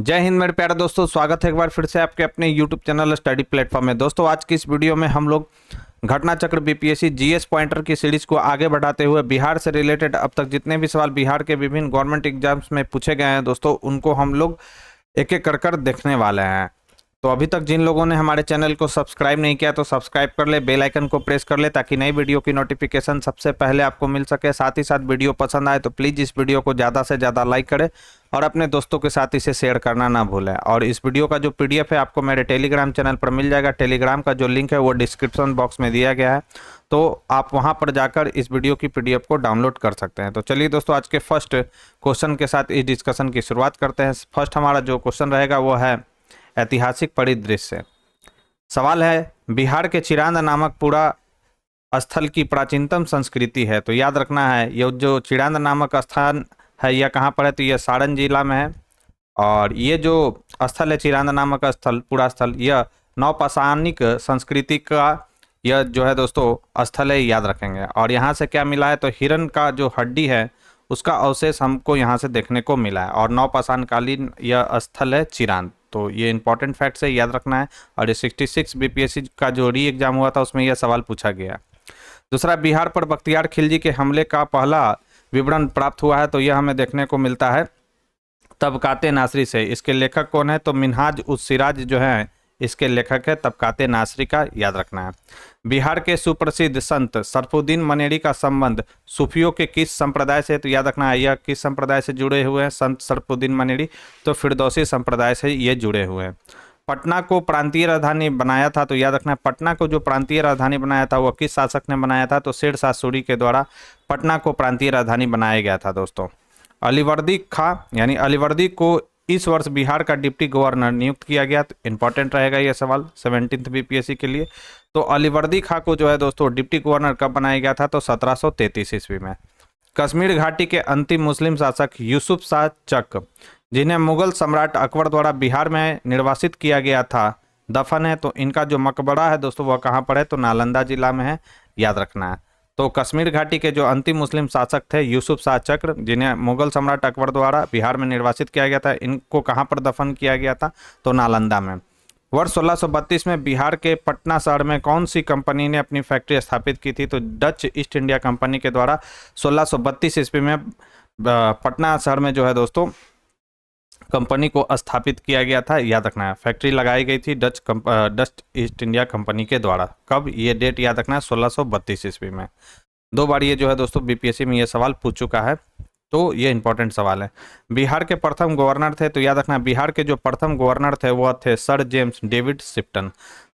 जय हिंद मेरे प्यारे दोस्तों, स्वागत है एक बार फिर से आपके अपने यूट्यूब चैनल स्टडी प्लेटफॉर्म में। दोस्तों आज की इस वीडियो में हम लोग घटना चक्र बीपीएससी जीएस पॉइंटर की सीरीज को आगे बढ़ाते हुए बिहार से रिलेटेड अब तक जितने भी सवाल बिहार के विभिन्न गवर्नमेंट एग्जाम्स में पूछे गए हैं दोस्तों, उनको हम लोग एक एक कर देखने वाले हैं। तो अभी तक जिन लोगों ने हमारे चैनल को सब्सक्राइब नहीं किया तो सब्सक्राइब कर ले, बेल आइकन को प्रेस कर ले ताकि नई वीडियो की नोटिफिकेशन सबसे पहले आपको मिल सके। साथ ही साथ वीडियो पसंद आए तो प्लीज़ इस वीडियो को ज़्यादा से ज़्यादा लाइक करें और अपने दोस्तों के साथ इसे शेयर करना ना भूलें। और इस वीडियो का जो पीडीएफ है आपको मेरे टेलीग्राम चैनल पर मिल जाएगा। टेलीग्राम का जो लिंक है वो डिस्क्रिप्शन बॉक्स में दिया गया है, तो आप वहां पर जाकर इस वीडियो की पीडीएफ को डाउनलोड कर सकते हैं। तो चलिए दोस्तों आज के फर्स्ट क्वेश्चन के साथ इस डिस्कशन की शुरुआत करते हैं। फर्स्ट हमारा जो क्वेश्चन रहेगा वो है ऐतिहासिक परिदृश्य। सवाल है बिहार के चिरांद नामक पूरा स्थल की प्राचीनतम संस्कृति है। तो याद रखना है ये जो चिरांद नामक स्थान है यह कहाँ पर है, तो यह सारण जिला में है। और ये जो स्थल है चिरांद नामक स्थल, पूरा स्थल, यह नवपाषाणिक संस्कृति का यह जो है दोस्तों स्थल है, याद रखेंगे। और यहाँ से क्या मिला है, तो हिरण का जो हड्डी है उसका अवशेष हमको यहाँ से देखने को मिला है। और नवपाषाण कालीन यह स्थल है चिरांद। तो ये इंपॉर्टेंट फैक्ट्स है, याद रखना है। और ये 66 बीपीएससी का जो री एग्जाम हुआ था उसमें यह सवाल पूछा गया। दूसरा, बिहार पर बख्तियार खिलजी के हमले का पहला विवरण प्राप्त हुआ है। तो यह हमें देखने को मिलता है तबकाते नासरी से। इसके लेखक कौन है, तो मिन्हाज उस सिराज जो है इसके लेखक है तबकाते नासरी का, याद रखना है। बिहार के सुप्रसिद्ध संत सरफुद्दीन मनेरी का संबंध सूफियों के किस संप्रदाय से, तो याद रखना है यह किस संप्रदाय से जुड़े हुए हैं संत सरफुद्दीन मनेरी, तो फिरदौसी संप्रदाय से ये जुड़े हुए हैं। पटना को प्रांतीय राजधानी बनाया था, तो याद रखना है पटना को जो प्रांतीय राजधानी बनाया था वह किस शासक ने बनाया था, तो शेर शाह सूरी के द्वारा पटना को प्रांतीय राजधानी बनाया गया था दोस्तों। अलीवर्दी खां यानी अलीवर्दी को इस वर्ष बिहार का डिप्टी गवर्नर नियुक्त किया गया। तो इंपॉर्टेंट रहेगा यह सवाल 17th बीपीएससी के लिए। तो अलीवर्दी खां को जो है दोस्तों डिप्टी गवर्नर कब बनाया गया था, तो 1733 ईस्वी में। कश्मीर घाटी के अंतिम मुस्लिम शासक यूसुफ शाह चक, जिन्हें मुगल सम्राट अकबर द्वारा बिहार में निर्वासित किया गया था, दफन है। तो इनका जो मकबरा है दोस्तों वह कहाँ पर है, तो नालंदा जिला में है, याद रखना है। तो कश्मीर घाटी के जो अंतिम मुस्लिम शासक थे यूसुफ शाह चक्र, जिन्हें मुगल सम्राट अकबर द्वारा बिहार में निर्वासित किया गया था, इनको कहाँ पर दफन किया गया था, तो नालंदा में। वर्ष 1632 में बिहार के पटना शहर में कौन सी कंपनी ने अपनी फैक्ट्री स्थापित की थी, तो डच ईस्ट इंडिया कंपनी के द्वारा 1632 ईस्वी में पटना शहर में जो है दोस्तों कंपनी को स्थापित किया गया था, याद रखना है। फैक्ट्री लगाई गई थी डच ईस्ट इंडिया कंपनी के द्वारा। कब, ये डेट याद रखना है 1632 ईस्वी में। 2 बार ये जो है दोस्तों बीपीएससी में ये सवाल पूछ चुका है, तो ये इंपॉर्टेंट सवाल है। बिहार के प्रथम गवर्नर थे, तो याद रखना बिहार के जो प्रथम गवर्नर थे वह थे sir James David Shipton.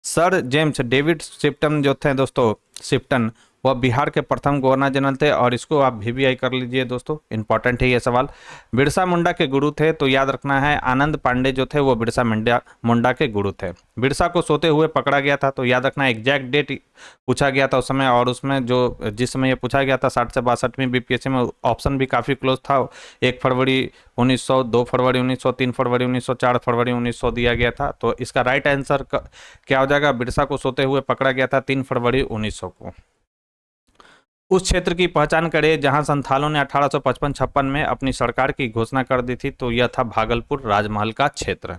Sir James David Shipton जो थे दोस्तों, शिप्टन, वह बिहार के प्रथम गवर्नर जनरल थे। और इसको आप वीवीआई कर लीजिए दोस्तों, इंपॉर्टेंट है ये सवाल। बिरसा मुंडा के गुरु थे, तो याद रखना है आनंद पांडे जो थे वो बिरसा मुंडा के गुरु थे। बिरसा को सोते हुए पकड़ा गया था, तो याद रखना एग्जैक्ट डेट पूछा गया था उस समय। और उसमें जो जिस समय ये पूछा गया था 60 से 62वीं बीपीएससी में, ऑप्शन भी काफ़ी क्लोज था। 1 फरवरी 1900, 2 फरवरी 1900, 3 फरवरी 1900, 4 फरवरी 1900 दिया गया था। तो इसका राइट आंसर क्या हो जाएगा, बिरसा को सोते हुए पकड़ा गया था 3 फरवरी 1900 को। उस क्षेत्र की पहचान करें जहां संथालों ने 1855-56 में अपनी सरकार की घोषणा कर दी थी, तो यह था भागलपुर राजमहल का क्षेत्र।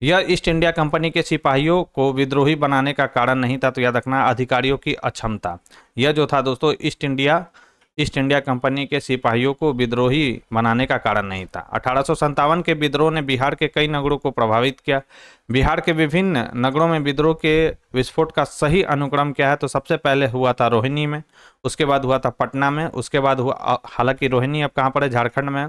यह ईस्ट इंडिया कंपनी के सिपाहियों को विद्रोही बनाने का कारण नहीं था, तो याद रखना अधिकारियों की अक्षमता। यह जो था दोस्तों ईस्ट इंडिया कंपनी के सिपाहियों को विद्रोही बनाने का कारण नहीं था। 1857 के विद्रोह ने बिहार के कई नगरों को प्रभावित किया। बिहार के विभिन्न नगरों में विद्रोह के विस्फोट का सही अनुक्रम क्या है, तो सबसे पहले हुआ था रोहिणी में, उसके बाद हुआ था पटना में, उसके बाद हुआ, हालांकि रोहिणी अब कहाँ पर है, झारखंड में,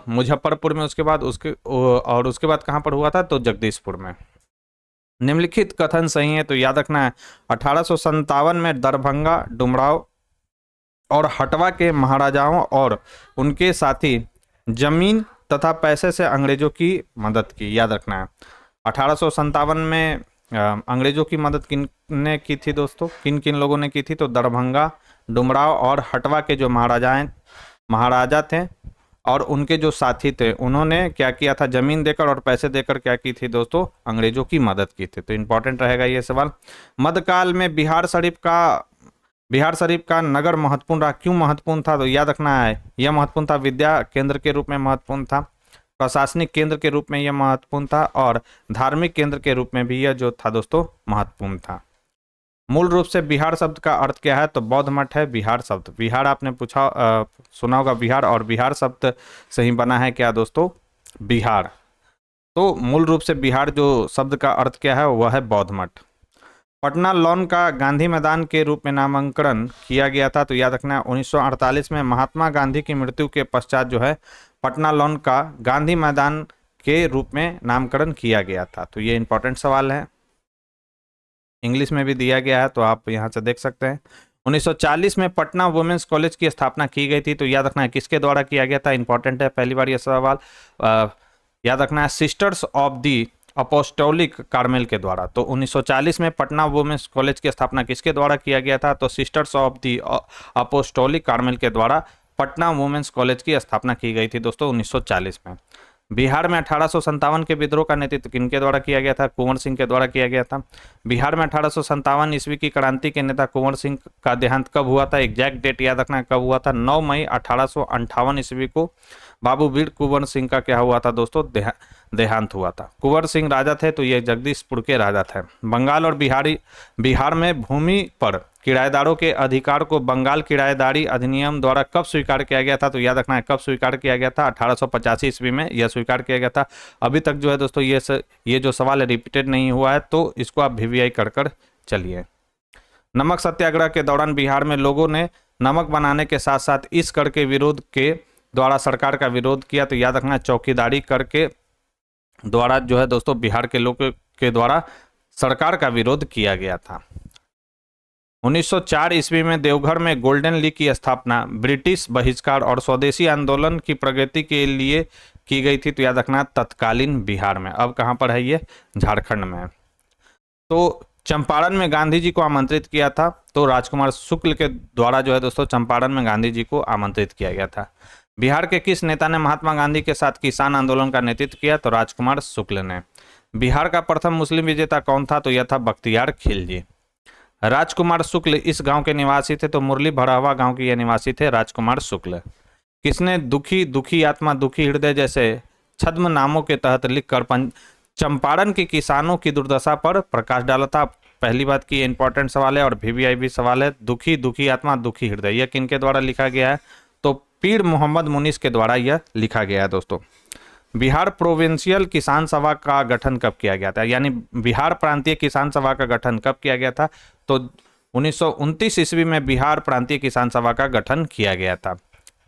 मुजफ्फरपुर में, उसके बाद कहाँ पर हुआ था, तो जगदीशपुर में। निम्नलिखित कथन सही है, तो याद रखना है 1857 में दरभंगा, डुमराव और हटवा के महाराजाओं और उनके साथी जमीन तथा पैसे से अंग्रेजों की मदद की, याद रखना है। 1857 में अंग्रेजों की मदद किन ने की थी दोस्तों, किन किन लोगों ने की थी, तो दरभंगा, डुमराव और हटवा के जो महाराजा थे और उनके जो साथी थे, उन्होंने क्या किया था, जमीन देकर और पैसे देकर क्या की थी दोस्तों, अंग्रेजों की मदद की थी। तो इंपॉर्टेंट रहेगा ये सवाल। मध्यकाल में बिहार शरीफ का नगर महत्वपूर्ण रहा, क्यों महत्वपूर्ण था, तो याद रखना है यह महत्वपूर्ण था, विद्या केंद्र के रूप में महत्वपूर्ण था। प्रशासनिक केंद्र के रूप में यह महत्वपूर्ण था और धार्मिक केंद्र के रूप में भी यह जो था दोस्तों महत्वपूर्ण था। मूल रूप से बिहार शब्द का अर्थ क्या है, तो बौद्ध मठ है बिहार शब्द। बिहार आपने पूछा सुना होगा बिहार, और बिहार शब्द से ही बना है क्या दोस्तों, बिहार। तो मूल रूप से बिहार जो शब्द का अर्थ क्या है वह है बौद्ध मठ। पटना लॉन का गांधी मैदान के रूप में नामकरण किया गया था, तो याद रखना 1948 में महात्मा गांधी की मृत्यु के पश्चात जो है पटना लॉन का गांधी मैदान के रूप में नामकरण किया गया था। तो ये इंपॉर्टेंट सवाल है, इंग्लिश में भी दिया गया है तो आप यहाँ से देख सकते हैं। 1940 में पटना वुमेन्स कॉलेज की स्थापना की गई थी, तो याद रखना है किसके द्वारा किया गया था, इंपॉर्टेंट है पहली बार ये सवाल। याद रखना है sisters of the apostolic Carmel के द्वारा। तो 1940 में पटना वुमेन्स कॉलेज की स्थापना किसके द्वारा किया गया था, तो sisters of the apostolic Carmel के द्वारा पटना वुमेन्स कॉलेज की स्थापना की गई थी दोस्तों 1940 में। बिहार में 1857 के विद्रोह का नेतृत्व किनके द्वारा किया गया था, कुंवर सिंह के द्वारा किया गया था। बिहार में 1857 ईस्वी की क्रांति के नेता कुंवर सिंह का देहांत कब हुआ था, एग्जैक्ट डेट याद रखना कब हुआ था, 9 मई 1858 ईस्वी को बाबू वीर कुंवर सिंह का क्या हुआ था दोस्तों, देहांत हुआ था। कुंवर सिंह राजा थे तो ये जगदीशपुर के राजा थे। बंगाल और बिहार में भूमि पर किराएदारों के अधिकार को बंगाल किराएदारी अधिनियम द्वारा कब स्वीकार किया गया था, तो याद रखना है कब स्वीकार किया गया था, 1885 ईस्वी में यह स्वीकार किया गया था। अभी तक जो है दोस्तों ये जो सवाल है रिपीटेड नहीं हुआ है, तो इसको आप VVI कर चलिए। नमक सत्याग्रह के दौरान बिहार में लोगों ने नमक बनाने के साथ साथ इस कर के विरोध के द्वारा सरकार का विरोध किया, तो याद रखना चौकीदारी कर के द्वारा जो है दोस्तों बिहार के लोगों के द्वारा सरकार का विरोध किया गया था। 1904 ईस्वी में देवघर में गोल्डन लीग की स्थापना ब्रिटिश बहिष्कार और स्वदेशी आंदोलन की प्रगति के लिए की गई थी, तो याद रखना तत्कालीन बिहार में। अब कहाँ पर है ये, झारखंड में। तो चंपारण में गांधी जी को आमंत्रित किया था, तो राजकुमार शुक्ल के द्वारा जो है दोस्तों चंपारण में गांधी जी को आमंत्रित किया गया था। बिहार के किस नेता ने महात्मा गांधी के साथ किसान आंदोलन का नेतृत्व किया, तो राजकुमार शुक्ल ने। बिहार का प्रथम मुस्लिम विजेता कौन था, तो यह था बख्तियार खिलजी। राजकुमार शुक्ल इस गांव के निवासी थे, तो मुरली भरावा गांव के ये निवासी थे राजकुमार शुक्ल। किसने दुखी आत्मा दुखी हृदय जैसे छद्म नामों के तहत लिखकर चंपारण के किसानों की दुर्दशा पर प्रकाश डाला था। पहली बात की इंपॉर्टेंट सवाल है और VVI भी सवाल है। दुखी आत्मा दुखी हृदय यह किनके द्वारा लिखा गया है, तो पीर मोहम्मद मुनीस के द्वारा यह लिखा गया है दोस्तों। बिहार प्रोविंशियल किसान सभा का गठन कब किया गया था, यानी बिहार प्रांतीय किसान सभा का गठन कब किया गया था, तो 1929 ईस्वी में बिहार प्रांतीय किसान सभा का गठन किया गया था।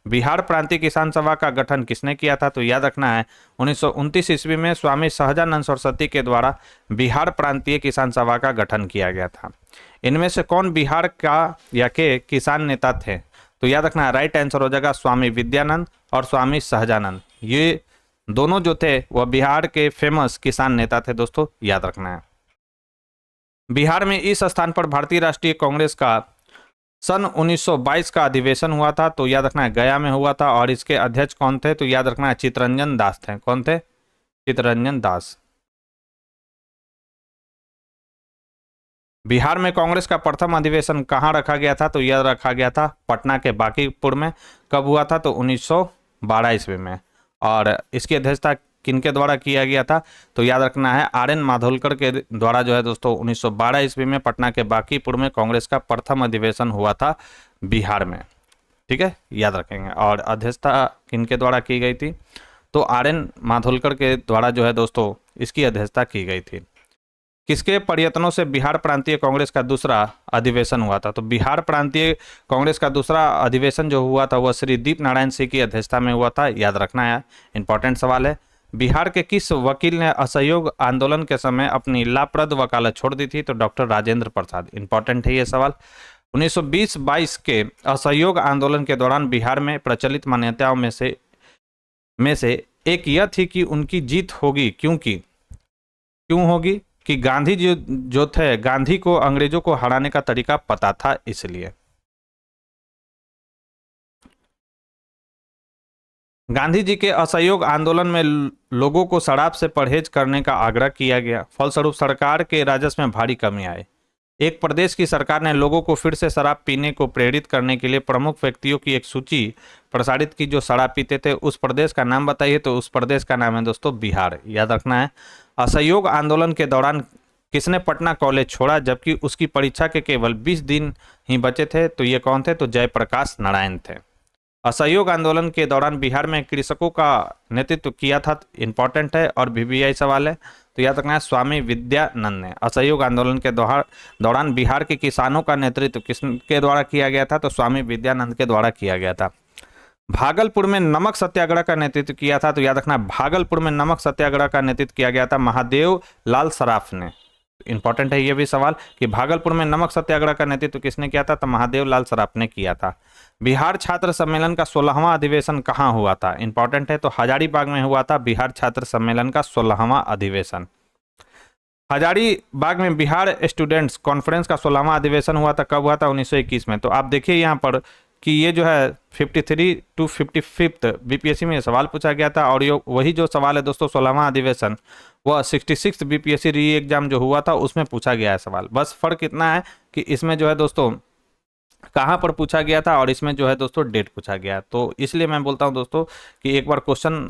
बिहार प्रांतीय किसान सभा का गठन किसने किया था, तो याद रखना है 1929 ईस्वी में स्वामी सहजानंद सरस्वती के द्वारा बिहार प्रांतीय किसान सभा का गठन किया गया था। इनमें से कौन बिहार का या के किसान नेता थे, तो याद रखना राइट आंसर हो जाएगा स्वामी विद्यानंद और स्वामी सहजानंद। ये दोनों जो थे वह बिहार के फेमस किसान नेता थे दोस्तों, याद रखना है। बिहार में इस स्थान पर भारतीय राष्ट्रीय कांग्रेस का सन 1922 का अधिवेशन हुआ था, तो याद रखना है गया में हुआ था, और इसके अध्यक्ष कौन थे, तो याद रखना है चित्तरंजन दास थे। कौन थे, चित्तरंजन दास। बिहार में कांग्रेस का प्रथम अधिवेशन कहाँ रखा गया था, तो यह रखा गया था पटना के बांकीपुर में। कब हुआ था, तो 1912 ईस्वी में। और इसकी अध्यक्षता किनके द्वारा किया गया था, तो याद रखना है RN माधोलकर के द्वारा जो है दोस्तों 1912 ईस्वी में पटना के बांकीपुर में कांग्रेस का प्रथम अधिवेशन हुआ था बिहार में। ठीक है, याद रखेंगे। और अध्यक्षता किनके द्वारा की गई थी, तो RN माधोलकर के द्वारा जो है दोस्तों इसकी अध्यक्षता की गई थी। किसके प्रयत्नों से बिहार प्रांतीय कांग्रेस का दूसरा अधिवेशन हुआ था, तो बिहार प्रांतीय कांग्रेस का दूसरा अधिवेशन जो हुआ था वह श्री दीप नारायण सिंह की अध्यक्षता में हुआ था, याद रखना है, इंपॉर्टेंट सवाल है। बिहार के किस वकील ने असहयोग आंदोलन के समय अपनी लाभप्रद वकालत छोड़ दी थी, तो डॉक्टर राजेंद्र प्रसाद। इंपॉर्टेंट है ये सवाल। 1920-22 के असहयोग आंदोलन के दौरान बिहार में प्रचलित मान्यताओं में से एक यह थी कि उनकी जीत होगी, क्यों होगी कि गांधी जी जो थे, गांधी को अंग्रेजों को हराने का तरीका पता था, इसलिए। गांधी जी के असहयोग आंदोलन में लोगों को शराब से परहेज करने का आग्रह किया गया, फलस्वरूप सरकार के राजस्व में भारी कमी आई। एक प्रदेश की सरकार ने लोगों को फिर से शराब पीने को प्रेरित करने के लिए प्रमुख व्यक्तियों की एक सूची प्रसारित की जो शराब पीते थे। उस प्रदेश का नाम बताइए। तो उस प्रदेश का नाम है दोस्तों बिहार, याद रखना है। असहयोग आंदोलन के दौरान किसने पटना कॉलेज छोड़ा जबकि उसकी परीक्षा के केवल 20 दिन ही बचे थे? तो ये कौन थे? तो जयप्रकाश नारायण थे। असहयोग आंदोलन के दौरान बिहार में कृषकों का नेतृत्व किया था, इंपॉर्टेंट है और VVI सवाल है, तो याद रखना है स्वामी विद्यानंद ने। असहयोग आंदोलन के दौरान बिहार के किसानों का नेतृत्व किसके द्वारा किया गया था? तो स्वामी विद्यानंद के द्वारा किया गया था। भागलपुर में नमक सत्याग्रह का नेतृत्व किया था, तो याद रखना भागलपुर में नमक सत्याग्रह का नेतृत्व किया गया था महादेव लाल सराफ ने। इंपॉर्टेंट है ये भी सवाल कि भागलपुर में नमक सत्याग्रह का नेतृत्व किसने किया था? तो महादेव लाल सराफ ने किया था। बिहार छात्र सम्मेलन का 16वां अधिवेशन कहाँ हुआ था? इंपॉर्टेंट है, तो हजारीबाग में हुआ था बिहार छात्र सम्मेलन का 16वां अधिवेशन। हजारीबाग में बिहार स्टूडेंट्स कॉन्फ्रेंस का 16वां अधिवेशन हुआ था, कब हुआ था? 1921 में। तो आप देखिए यहाँ पर कि ये जो है 53 to 55 बीपीएससी में सवाल पूछा गया था, और ये वही जो सवाल है दोस्तों 16वां अधिवेशन वह 66 बीपीएससी री एग्जाम जो हुआ था उसमें पूछा गया है सवाल। बस फर्क इतना है कि इसमें जो है दोस्तों कहाँ पर पूछा गया था और इसमें जो है दोस्तों डेट पूछा गया। तो इसलिए मैं बोलता हूँ दोस्तों कि एक बार क्वेश्चन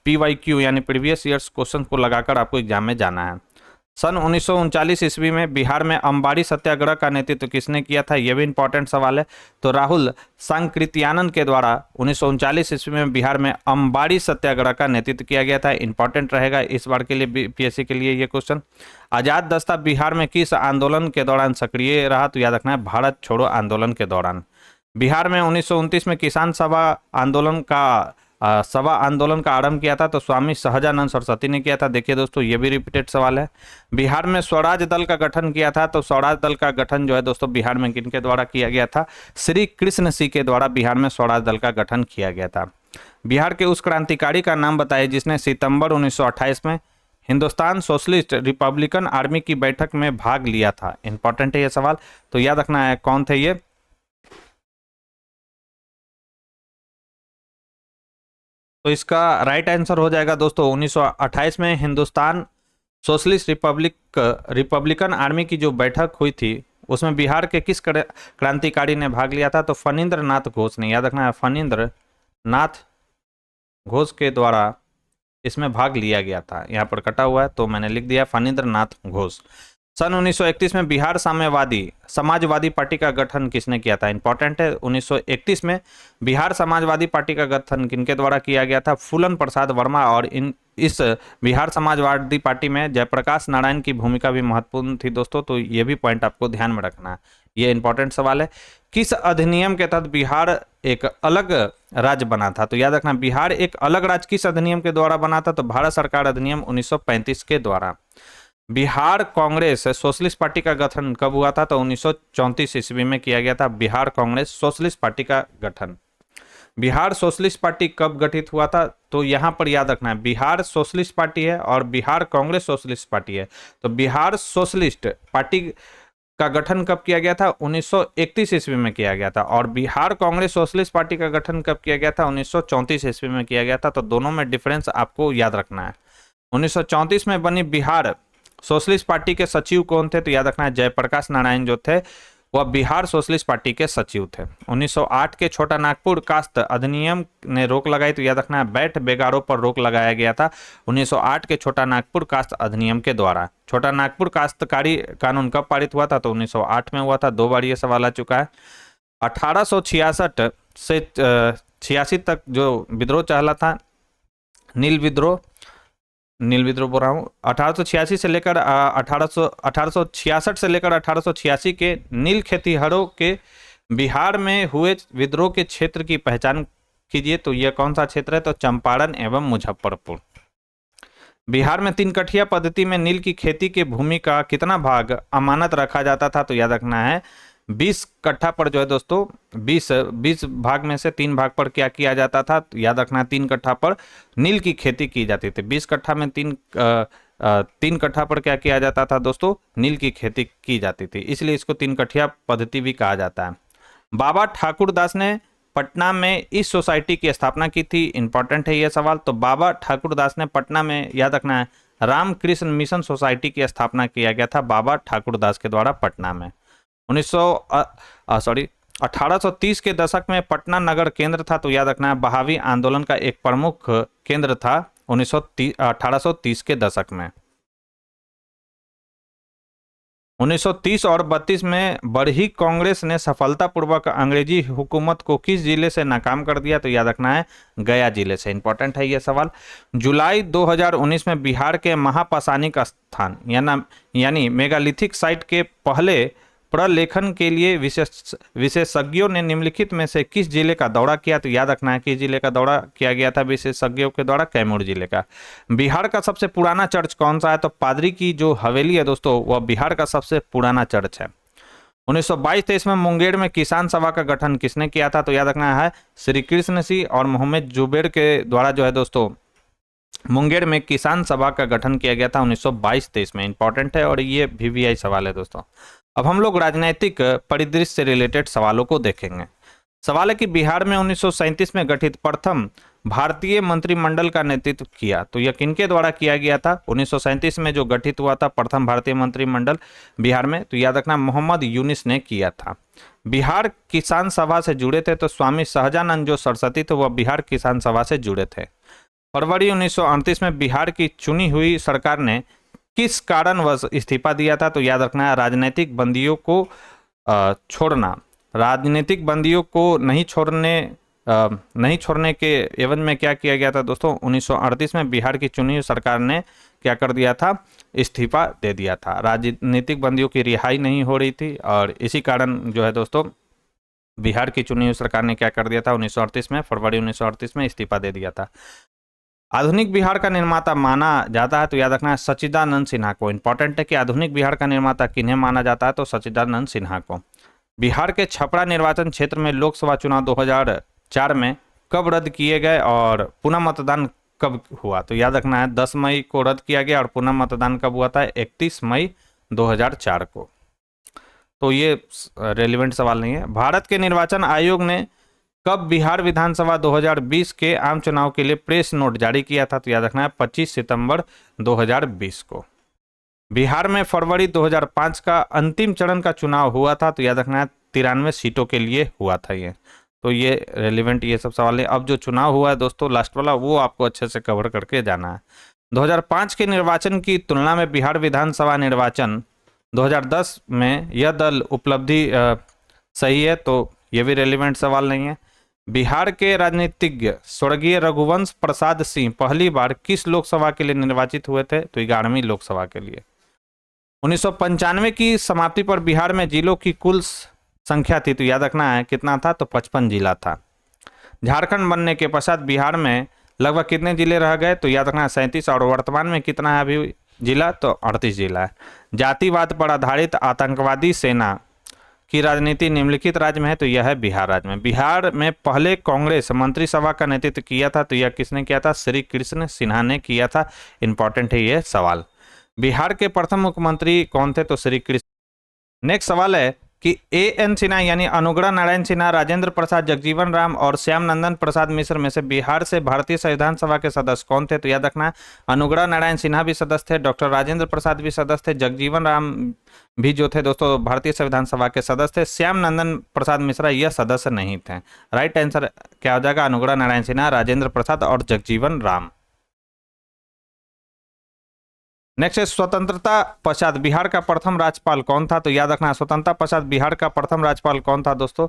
PYQ यानी प्रीवियस ईयर्स क्वेश्चन को लगाकर आपको एग्जाम में जाना है। सन 1939 ईस्वी में बिहार में अंबाड़ी सत्याग्रह का नेतृत्व किसने किया था? यह भी इंपॉर्टेंट सवाल है। तो राहुल सांकृत्यानंद के द्वारा 1939 ईस्वी में बिहार में अंबाड़ी सत्याग्रह का नेतृत्व किया गया था। इंपॉर्टेंट रहेगा इस बार के लिए बीपीएससी के लिए ये क्वेश्चन। आजाद दस्ता बिहार में किस आंदोलन के दौरान सक्रिय रहा? तो याद रखना है भारत छोड़ो आंदोलन के दौरान। बिहार में 1929 में किसान सभा आंदोलन का आरंभ किया था, तो स्वामी सहजानंद सरस्वती ने किया था। देखिए दोस्तों ये भी रिपीटेड सवाल है। बिहार में स्वराज दल का गठन किया था, तो स्वराज दल का गठन जो है दोस्तों बिहार में किनके द्वारा किया गया था? श्री कृष्ण सिंह के द्वारा बिहार में स्वराज दल का गठन किया गया था। बिहार के उस क्रांतिकारी का नाम बताइए जिसने सितंबर 1928 में हिंदुस्तान सोशलिस्ट रिपब्लिकन आर्मी की बैठक में भाग लिया था। इंपॉर्टेंट है ये सवाल, तो याद रखना है कौन थे ये? तो इसका राइट आंसर हो जाएगा दोस्तों 1928 में हिंदुस्तान सोशलिस्ट रिपब्लिकन आर्मी की जो बैठक हुई थी उसमें बिहार के किस क्रांतिकारी ने भाग लिया था? तो फणींद्र नाथ घोष ने। याद रखना है फणींद्र नाथ घोष के द्वारा इसमें भाग लिया गया था। यहाँ पर कटा हुआ है तो मैंने लिख दिया फणींद्र नाथ घोष। सन 1931 में बिहार समाजवादी पार्टी का गठन किसने किया था? इंपॉर्टेंट है 1931 में बिहार समाजवादी पार्टी का गठन किनके द्वारा किया गया था? फूलन प्रसाद वर्मा। और इस बिहार समाजवादी पार्टी में जयप्रकाश नारायण की भूमिका भी महत्वपूर्ण थी दोस्तों, तो ये भी पॉइंट आपको ध्यान में रखना है, ये इंपॉर्टेंट सवाल है। किस अधिनियम के तहत बिहार एक अलग राज्य बना था? तो याद रखना बिहार एक अलग राज्य किस अधिनियम के द्वारा बना था? तो भारत सरकार अधिनियम 1935 के द्वारा। बिहार कांग्रेस सोशलिस्ट पार्टी का गठन कब हुआ था? तो 1934 ईस्वी में किया गया था बिहार कांग्रेस सोशलिस्ट पार्टी का गठन। बिहार सोशलिस्ट पार्टी कब गठित हुआ था? तो यहां पर याद रखना है बिहार सोशलिस्ट पार्टी है और बिहार कांग्रेस सोशलिस्ट पार्टी है। तो बिहार सोशलिस्ट पार्टी का गठन कब किया गया था? 1931 ईस्वी में किया गया था। और बिहार कांग्रेस सोशलिस्ट पार्टी का गठन कब किया गया था? 1934 ईस्वी में किया गया था। तो दोनों में डिफरेंस आपको याद रखना है। 1934 में बनी बिहार सोशलिस्ट पार्टी के सचिव कौन थे? तो याद रखना है जयप्रकाश नारायण जो थे वह बिहार सोशलिस्ट पार्टी के सचिव थे। 1908 के छोटा नागपुर कास्त अधिनियम ने रोक लगाई, तो याद रखना है बैठ बेगारों पर रोक लगाया गया था 1908 के छोटा नागपुर कास्त अधिनियम के द्वारा। छोटा नागपुर काश्तकारी कानून कब पारित हुआ था? तो 1908 में हुआ था। 2 बार ये सवाल आ चुका है। 1866 से 86 तक जो विद्रोह चला था नील विद्रोह बोल रहा हूँ, 1886 से लेकर 1866 से लेकर 1886 के नील खेतिहरों के बिहार में हुए विद्रोह के क्षेत्र की पहचान कीजिए। तो यह कौन सा क्षेत्र है? तो चंपारण एवं मुजफ्फरपुर। बिहार में 3 कठिया पद्धति में नील की खेती के भूमि का कितना भाग अमानत रखा जाता था? तो याद रखना है 20 कट्ठा पर जो है दोस्तों 20 भाग में से 3 भाग पर क्या किया जाता था? तो याद रखना है 3 कट्ठा पर नील की खेती की जाती थी। 20 कट्ठा में 3 कट्ठा पर क्या किया जाता था दोस्तों? नील की खेती की जाती थी, इसलिए इसको 3 कठिया पद्धति भी कहा जाता है। बाबा ठाकुरदास ने पटना में इस सोसाइटी की स्थापना की थी। इंपॉर्टेंट है यह सवाल। तो बाबा ठाकुरदास ने पटना में याद रखना है रामकृष्ण मिशन सोसाइटी की स्थापना किया गया था बाबा ठाकुरदास के द्वारा पटना में। 1830 के दशक में पटना नगर केंद्र था, तो याद रखना है बहावी आंदोलन का एक प्रमुख केंद्र था 1830 के दशक में। 1930 और 32 में बरही कांग्रेस ने सफलतापूर्वक अंग्रेजी हुकूमत को किस जिले से नाकाम कर दिया, तो याद रखना है गया जिले से। इंपॉर्टेंट है ये सवाल। जुलाई 2019 में बिहार के महापाषाणिक स्थान यानी मेगालिथिक साइट के पहले प्रलेखन के लिए विशेषज्ञों ने निम्नलिखित में से किस जिले का दौरा किया, तो याद रखना है किस जिले का दौरा किया गया था विशेषज्ञों के द्वारा, कैमूर जिले का। बिहार का सबसे पुराना चर्च कौन सा है, तो पादरी की जो हवेली है दोस्तों वह बिहार का सबसे पुराना चर्च है। 1922-23 में मुंगेर में किसान सभा का गठन किसने किया था, तो याद रखना है श्री कृष्ण सिंह और मोहम्मद जुबैर के द्वारा जो है दोस्तों मुंगेर में किसान सभा का गठन किया गया था 1922-23 में। इंपॉर्टेंट है और ये VVI सवाल है दोस्तों। अब हम लोग राजनीतिक परिदृश्य से रिलेटेड सवालों को देखेंगे। सवाल है कि बिहार में 1937 में गठित प्रथम भारतीय मंत्रिमंडल का नेतृत्व किया, तो यह किनके द्वारा किया गया था। 1937 में जो गठित हुआ था प्रथम भारतीय मंत्रिमंडल बिहार में, तो याद रखना मोहम्मद यूनिस ने किया था। बिहार किसान सभा से जुड़े थे तो स्वामी सहजानंद जो सरस्वती थे वह बिहार किसान सभा से जुड़े थे। फरवरी 1938 में बिहार की चुनी हुई सरकार ने किस कारणवश इस्तीफा दिया था, तो याद रखना है राजनीतिक बंदियों को छोड़ना। राजनीतिक बंदियों को नहीं छोड़ने के एवज में क्या किया गया था दोस्तों, 1938 में बिहार की चुनी हुई सरकार ने क्या कर दिया था, इस्तीफा दे दिया था। राजनीतिक बंदियों की रिहाई नहीं हो रही थी और इसी कारण जो है दोस्तों बिहार की चुनी हुई सरकार ने क्या कर दिया था 1938 में, फरवरी 1938 में इस्तीफा दे दिया था। आधुनिक बिहार का निर्माता माना जाता है, तो याद रखना है सच्चिदानंद सिन्हा को। इंपॉर्टेंट है कि आधुनिक बिहार का निर्माता किन्हें माना जाता है, तो सच्चिदानंद सिन्हा को। बिहार के छपरा निर्वाचन क्षेत्र में लोकसभा चुनाव 2004 में कब रद्द किए गए और पुनः मतदान कब हुआ, तो याद रखना है 10 मई को रद्द किया गया और पुनः मतदान कब हुआ था, 31 मई 2004 को। तो ये रेलिवेंट सवाल नहीं है। भारत के निर्वाचन आयोग ने कब बिहार विधानसभा 2020 के आम चुनाव के लिए प्रेस नोट जारी किया था, तो याद रखना है 25 सितंबर 2020 को। बिहार में फरवरी 2005 का अंतिम चरण का चुनाव हुआ था, तो याद रखना है 93 सीटों के लिए हुआ था ये। तो ये रेलिवेंट ये सब सवाल है। अब जो चुनाव हुआ है दोस्तों लास्ट वाला वो आपको अच्छे से कवर करके जाना है। 2005 के निर्वाचन की तुलना में बिहार विधानसभा निर्वाचन 2010 में यह दल उपलब्धि सही है, तो ये भी रेलिवेंट सवाल नहीं है। बिहार के राजनीतिज्ञ स्वर्गीय रघुवंश प्रसाद सिंह पहली बार किस लोकसभा के लिए निर्वाचित हुए थे, तो 11वीं लोकसभा के लिए। 1995 की समाप्ति पर बिहार में जिलों की कुल संख्या थी, तो याद रखना है कितना था, तो 55 जिला था। झारखंड बनने के पश्चात बिहार में लगभग कितने जिले रह गए, तो याद रखना है 37 और वर्तमान में कितना है अभी जिला, तो 38 जिला है। जातिवाद पर आधारित आतंकवादी सेना की राजनीति निम्नलिखित राज्य में है, तो यह है बिहार राज्य में। बिहार में पहले कांग्रेस मंत्रिसभा का नेतृत्व किया था, तो यह किसने किया था, श्री कृष्ण सिन्हा ने किया था। इंपॉर्टेंट है यह सवाल। बिहार के प्रथम मुख्यमंत्री कौन थे, तो श्री कृष्ण। नेक्स्ट सवाल है कि A.N. सिन्हा यानी अनुग्रह नारायण सिन्हा, राजेंद्र प्रसाद, जगजीवन राम और श्याम नंदन प्रसाद मिश्र में से बिहार से भारतीय संविधान सभा के सदस्य कौन थे, तो याद रखना है अनुग्रह नारायण सिन्हा भी सदस्य थे, डॉक्टर राजेंद्र प्रसाद भी सदस्य थे, जगजीवन राम भी जो थे दोस्तों भारतीय संविधान सभा के सदस्य थे, श्याम नंदन प्रसाद मिश्रा यह सदस्य नहीं थे। राइट आंसर क्या हो जाएगा, अनुग्रह नारायण सिन्हा, राजेंद्र प्रसाद और जगजीवन राम। नेक्स्ट है स्वतंत्रता पश्चात बिहार का प्रथम राज्यपाल कौन था, तो याद रखना स्वतंत्रता पश्चात बिहार का प्रथम राज्यपाल कौन था दोस्तों,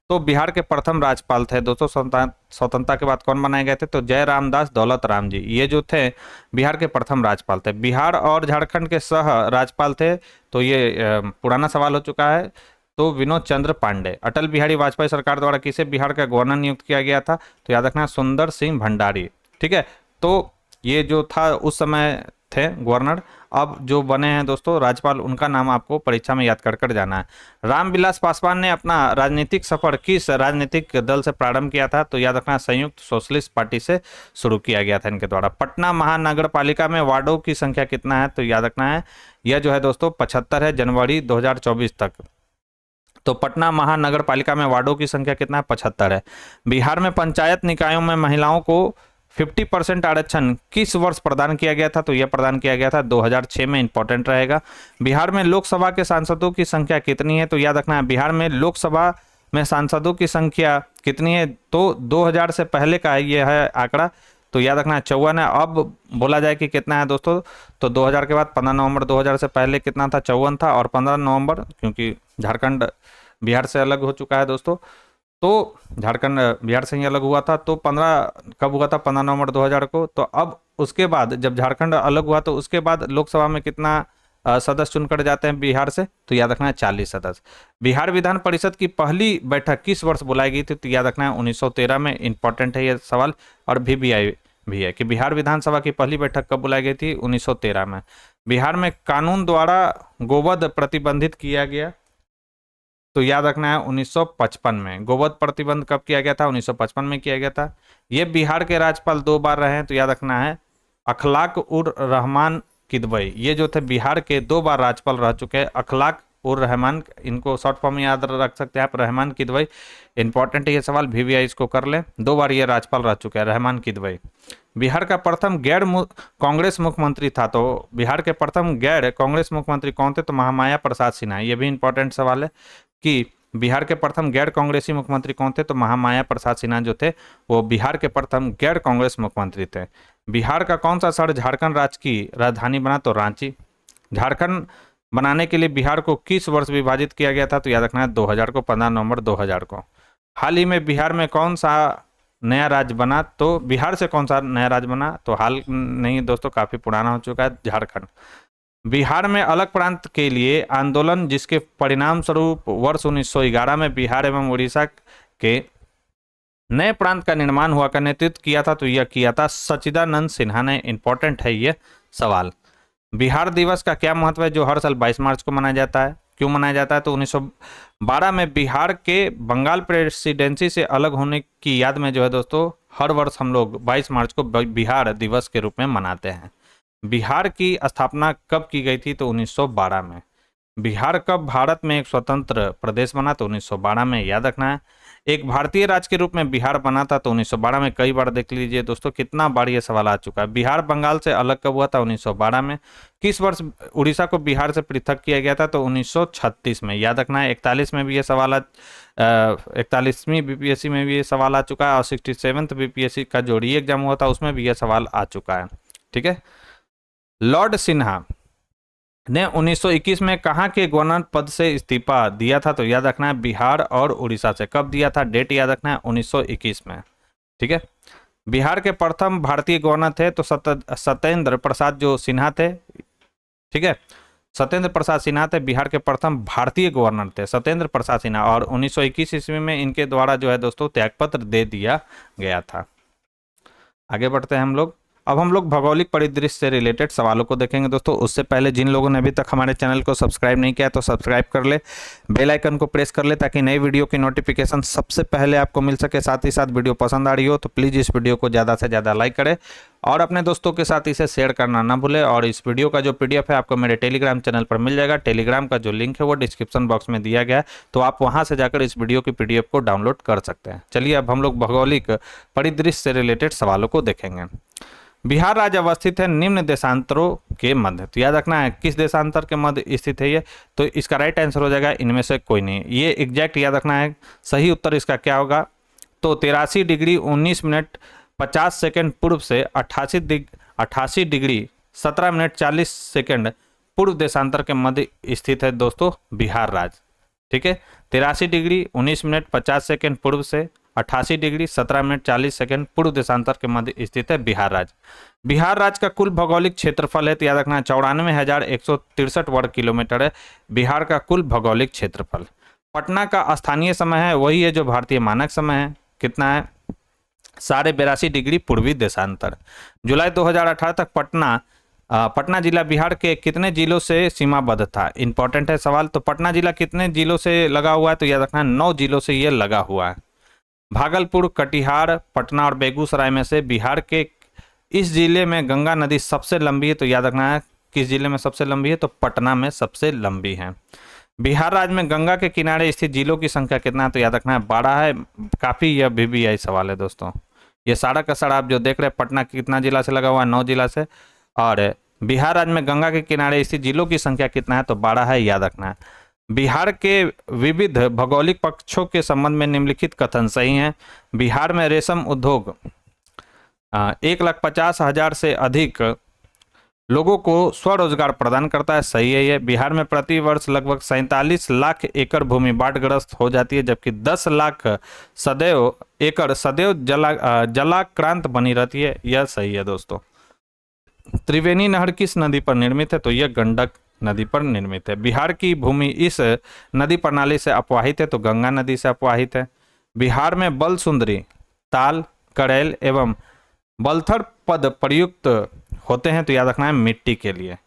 तो बिहार के प्रथम राज्यपाल थे दोस्तों स्वतंत्रता के बाद कौन बनाए गए थे, तो जय रामदास दौलत राम जी, ये जो थे बिहार के प्रथम राज्यपाल थे। बिहार और झारखंड के सह राज्यपाल थे, तो ये पुराना सवाल हो चुका है, तो विनोद चंद्र पांडे। अटल बिहारी वाजपेयी सरकार द्वारा किसे बिहार का गवर्नर नियुक्त किया गया था, तो याद रखना सुंदर सिंह भंडारी। ठीक है, तो ये जो था उस समय थे गवर्नर, अब जो बने हैं दोस्तों राज्यपाल उनका नाम आपको परीक्षा में याद कर जाना है। रामविलास पासवान ने अपना राजनीतिक सफर किस राजनीतिक दल से प्रारंभ किया था, तो याद रखना संयुक्त सोशलिस्ट पार्टी से शुरू किया गया था इनके द्वारा। पटना महानगर पालिका में वार्डों की संख्या कितना है, तो याद रखना है यह जो है दोस्तों 75 है जनवरी 2024 तक। तो पटना महानगर पालिका में वार्डों की संख्या कितना है, 75 है। बिहार में पंचायत निकायों में महिलाओं को 50% आरक्षण किस वर्ष प्रदान किया गया था? तो यह प्रदान किया गया था 2006 में। इंपॉर्टेंट रहेगा। बिहार में लोकसभा के सांसदों की संख्या कितनी है? तो याद रखना है बिहार में लोकसभा में सांसदों की संख्या कितनी है? तो 2000 से पहले का है ये है आंकड़ा, तो याद रखना है 54 है। अब बोला जाए कि कितना है दोस्तों, तो 2000 के बाद 15 नवंबर 2000 से पहले कितना था? 54 था। और 15 नवंबर, क्योंकि झारखंड बिहार से अलग हो चुका है दोस्तों, तो झारखंड बिहार से ही अलग हुआ था, तो 15 कब हुआ था? 15 नवंबर 2000 को। तो अब उसके बाद जब झारखंड अलग हुआ तो उसके बाद लोकसभा में कितना सदस्य चुनकर जाते हैं बिहार से? तो याद रखना है 40 सदस्य। बिहार विधान परिषद की पहली बैठक किस वर्ष बुलाई गई थी? तो याद रखना है 1913 में। इंपॉर्टेंट है ये सवाल। और VVI भी है कि बिहार विधानसभा की पहली बैठक कब बुलाई गई थी? 1913 में। बिहार में कानून द्वारा गोवध प्रतिबंधित किया गया, तो याद रखना है 1955 में। गोवध प्रतिबंध कब किया गया था? 1955 में किया गया था। ये बिहार के राज्यपाल 2 बार रहे हैं, तो याद रखना है अखलाक उर रहमान किदवई। ये जो थे बिहार के 2 बार राज्यपाल रह चुके हैं, अखलाक उर रहमान, इनको शॉर्ट फॉर्म में याद रख सकते हैं आप, रहमान किदवई। इंपॉर्टेंट है ये सवाल, VVI इसको कर ले। 2 बार ये राज्यपाल रह चुके हैं, रहमान किदवई। बिहार का प्रथम गैर कांग्रेस मुख्यमंत्री था, तो बिहार के प्रथम गैर कांग्रेस मुख्यमंत्री कौन थे? तो महामाया प्रसाद सिन्हा। ये भी इंपॉर्टेंट सवाल है कि बिहार के प्रथम गैर कांग्रेसी मुख्यमंत्री कौन थे? तो महामाया प्रसाद सिन्हा जो थे वो बिहार के प्रथम गैर कांग्रेस मुख्यमंत्री थे। बिहार का कौन सा शहर झारखंड राज्य की राजधानी बना? तो रांची। झारखंड बनाने के लिए बिहार को किस वर्ष विभाजित किया गया था? तो याद रखना है 2000 को, 15 नवंबर 2000 को। हाल ही में बिहार में कौन सा नया राज्य बना? तो बिहार से कौन सा नया राज्य बना? तो हाल नहीं दोस्तों, काफी पुराना हो चुका है, झारखंड। बिहार में अलग प्रांत के लिए आंदोलन जिसके परिणाम स्वरूप वर्ष 1911 में बिहार एवं उड़ीसा के नए प्रांत का निर्माण हुआ का नेतृत्व किया था, तो यह किया था सच्चिदानंद सिन्हा ने। इंपॉर्टेंट है ये सवाल। बिहार दिवस का क्या महत्व है जो हर साल 22 मार्च को मनाया जाता है? क्यों मनाया जाता है? तो 1912 में बिहार के बंगाल प्रेसिडेंसी से अलग होने की याद में जो है दोस्तों, हर वर्ष हम लोग 22 मार्च को बिहार दिवस के रूप में मनाते हैं। बिहार की स्थापना कब की गई थी? तो 1912 में। बिहार कब भारत में एक स्वतंत्र प्रदेश बना? तो 1912 में। याद रखना है एक भारतीय राज्य के रूप में बिहार बना था, तो 1912 में। कई बार देख लीजिए दोस्तों, कितना बार ये सवाल आ चुका है। बिहार बंगाल से अलग कब हुआ था? 1912 में। किस वर्ष उड़ीसा को बिहार से पृथक किया गया था? तो 1936 में। याद रखना है 41 में भी ये सवाल 41वीं BPSC में भी ये सवाल आ चुका है, और 67th BPSC का जो री एग्जाम हुआ था उसमें भी ये सवाल आ चुका है। ठीक है। लॉर्ड सिन्हा ने 1921 में कहाँ के गवर्नर पद से इस्तीफा दिया था? तो याद रखना है बिहार और उड़ीसा से। कब दिया था? डेट याद रखना है 1921 में। ठीक है। बिहार के प्रथम भारतीय गवर्नर थे तो सत्येंद्र प्रसाद जो सिन्हा थे। ठीक है, सत्येंद्र प्रसाद सिन्हा थे, बिहार के प्रथम भारतीय गवर्नर थे सत्येंद्र प्रसाद सिन्हा। और 1921 ईस्वी में इनके द्वारा जो है दोस्तों त्यागपत्र दे दिया गया था। आगे बढ़ते हैं हम लोग। अब हम लोग भौगोलिक परिदृश्य से रिलेटेड सवालों को देखेंगे दोस्तों। उससे पहले जिन लोगों ने अभी तक हमारे चैनल को सब्सक्राइब नहीं किया तो सब्सक्राइब कर ले, बेल आइकन को प्रेस कर ले ताकि नई वीडियो की नोटिफिकेशन सबसे पहले आपको मिल सके। साथ ही साथ वीडियो पसंद आ रही हो तो प्लीज़ इस वीडियो को ज़्यादा से ज़्यादा लाइक करें और अपने दोस्तों के साथ इसे शेयर करना ना भूलें। और इस वीडियो का जो PDF है आपको मेरे टेलीग्राम चैनल पर मिल जाएगा। टेलीग्राम का जो लिंक है वो डिस्क्रिप्शन बॉक्स में दिया गया है, तो आप वहां से जाकर इस वीडियो की PDF को डाउनलोड कर सकते हैं। चलिए अब हम लोग भौगोलिक परिदृश्य से रिलेटेड सवालों को देखेंगे। बिहार राज्य अवस्थित है निम्न देशांतरों के मध्य। तो याद रखना है किस देशांतर के मध्य स्थित है ये, तो इसका राइट आंसर हो जाएगा इनमें से कोई नहीं। ये एग्जैक्ट याद रखना है। सही उत्तर इसका क्या होगा, तो 83 डिग्री 19 मिनट 50 सेकंड पूर्व से 88 डिग्री 17 मिनट 40 सेकंड पूर्व देशांतर के मध्य स्थित है दोस्तों बिहार राज्य। ठीक है, 83 डिग्री 19 मिनट 50 सेकंड पूर्व से 88 डिग्री 17 मिनट 40 सेकंड पूर्व देशांतर के मध्य स्थित है बिहार राज्य। बिहार राज्य का कुल भौगोलिक क्षेत्रफल है, तो याद रखना 94,163 वर्ग किलोमीटर है बिहार का कुल भौगोलिक क्षेत्रफल। पटना का स्थानीय समय है वही है जो भारतीय मानक समय है। कितना है, 82.5 डिग्री पूर्वी देशांतर। जुलाई 2018 तक पटना जिला बिहार के कितने जिलों से सीमाबद्ध था? इंपॉर्टेंट है सवाल। तो पटना जिला कितने जिलों से लगा हुआ है, तो याद रखना 9 जिलों से ये लगा हुआ है। भागलपुर, कटिहार, पटना और बेगूसराय में से बिहार के इस जिले में गंगा नदी सबसे लंबी है, तो याद रखना है किस जिले में सबसे लंबी है, तो पटना में सबसे लंबी है। बिहार राज्य में गंगा के किनारे स्थित जिलों की संख्या कितना है, तो याद रखना है 12 है। काफी यह VVI सवाल है दोस्तों। ये सारा का सारा आप जो देख रहे हैं पटना कितना जिला से लगा हुआ है, 9 जिला से। और बिहार राज्य में गंगा के किनारे स्थित जिलों की संख्या कितना है, तो 12 है, याद रखना है। बिहार के विविध भौगोलिक पक्षों के संबंध में निम्नलिखित कथन सही हैं। बिहार में रेशम उद्योग 1,50,000 से अधिक लोगों को स्वरोजगार प्रदान करता है, सही है ये। बिहार में प्रति वर्ष लगभग 47 लाख एकड़ भूमि बाढ़ग्रस्त हो जाती है, जबकि 10 लाख एकड़ सदैव जलाक्रांत बनी रहती है, यह सही है दोस्तों। त्रिवेणी नहर किस नदी पर निर्मित है, तो यह गंडक नदी पर निर्मित है। बिहार की भूमि इस नदी प्रणाली से अपवाहित है, तो गंगा नदी से अपवाहित है। बिहार में बल सुंदरी, ताल, कड़ैल एवं बलथड़ पद प्रयुक्त होते हैं, तो याद रखना है मिट्टी के लिए।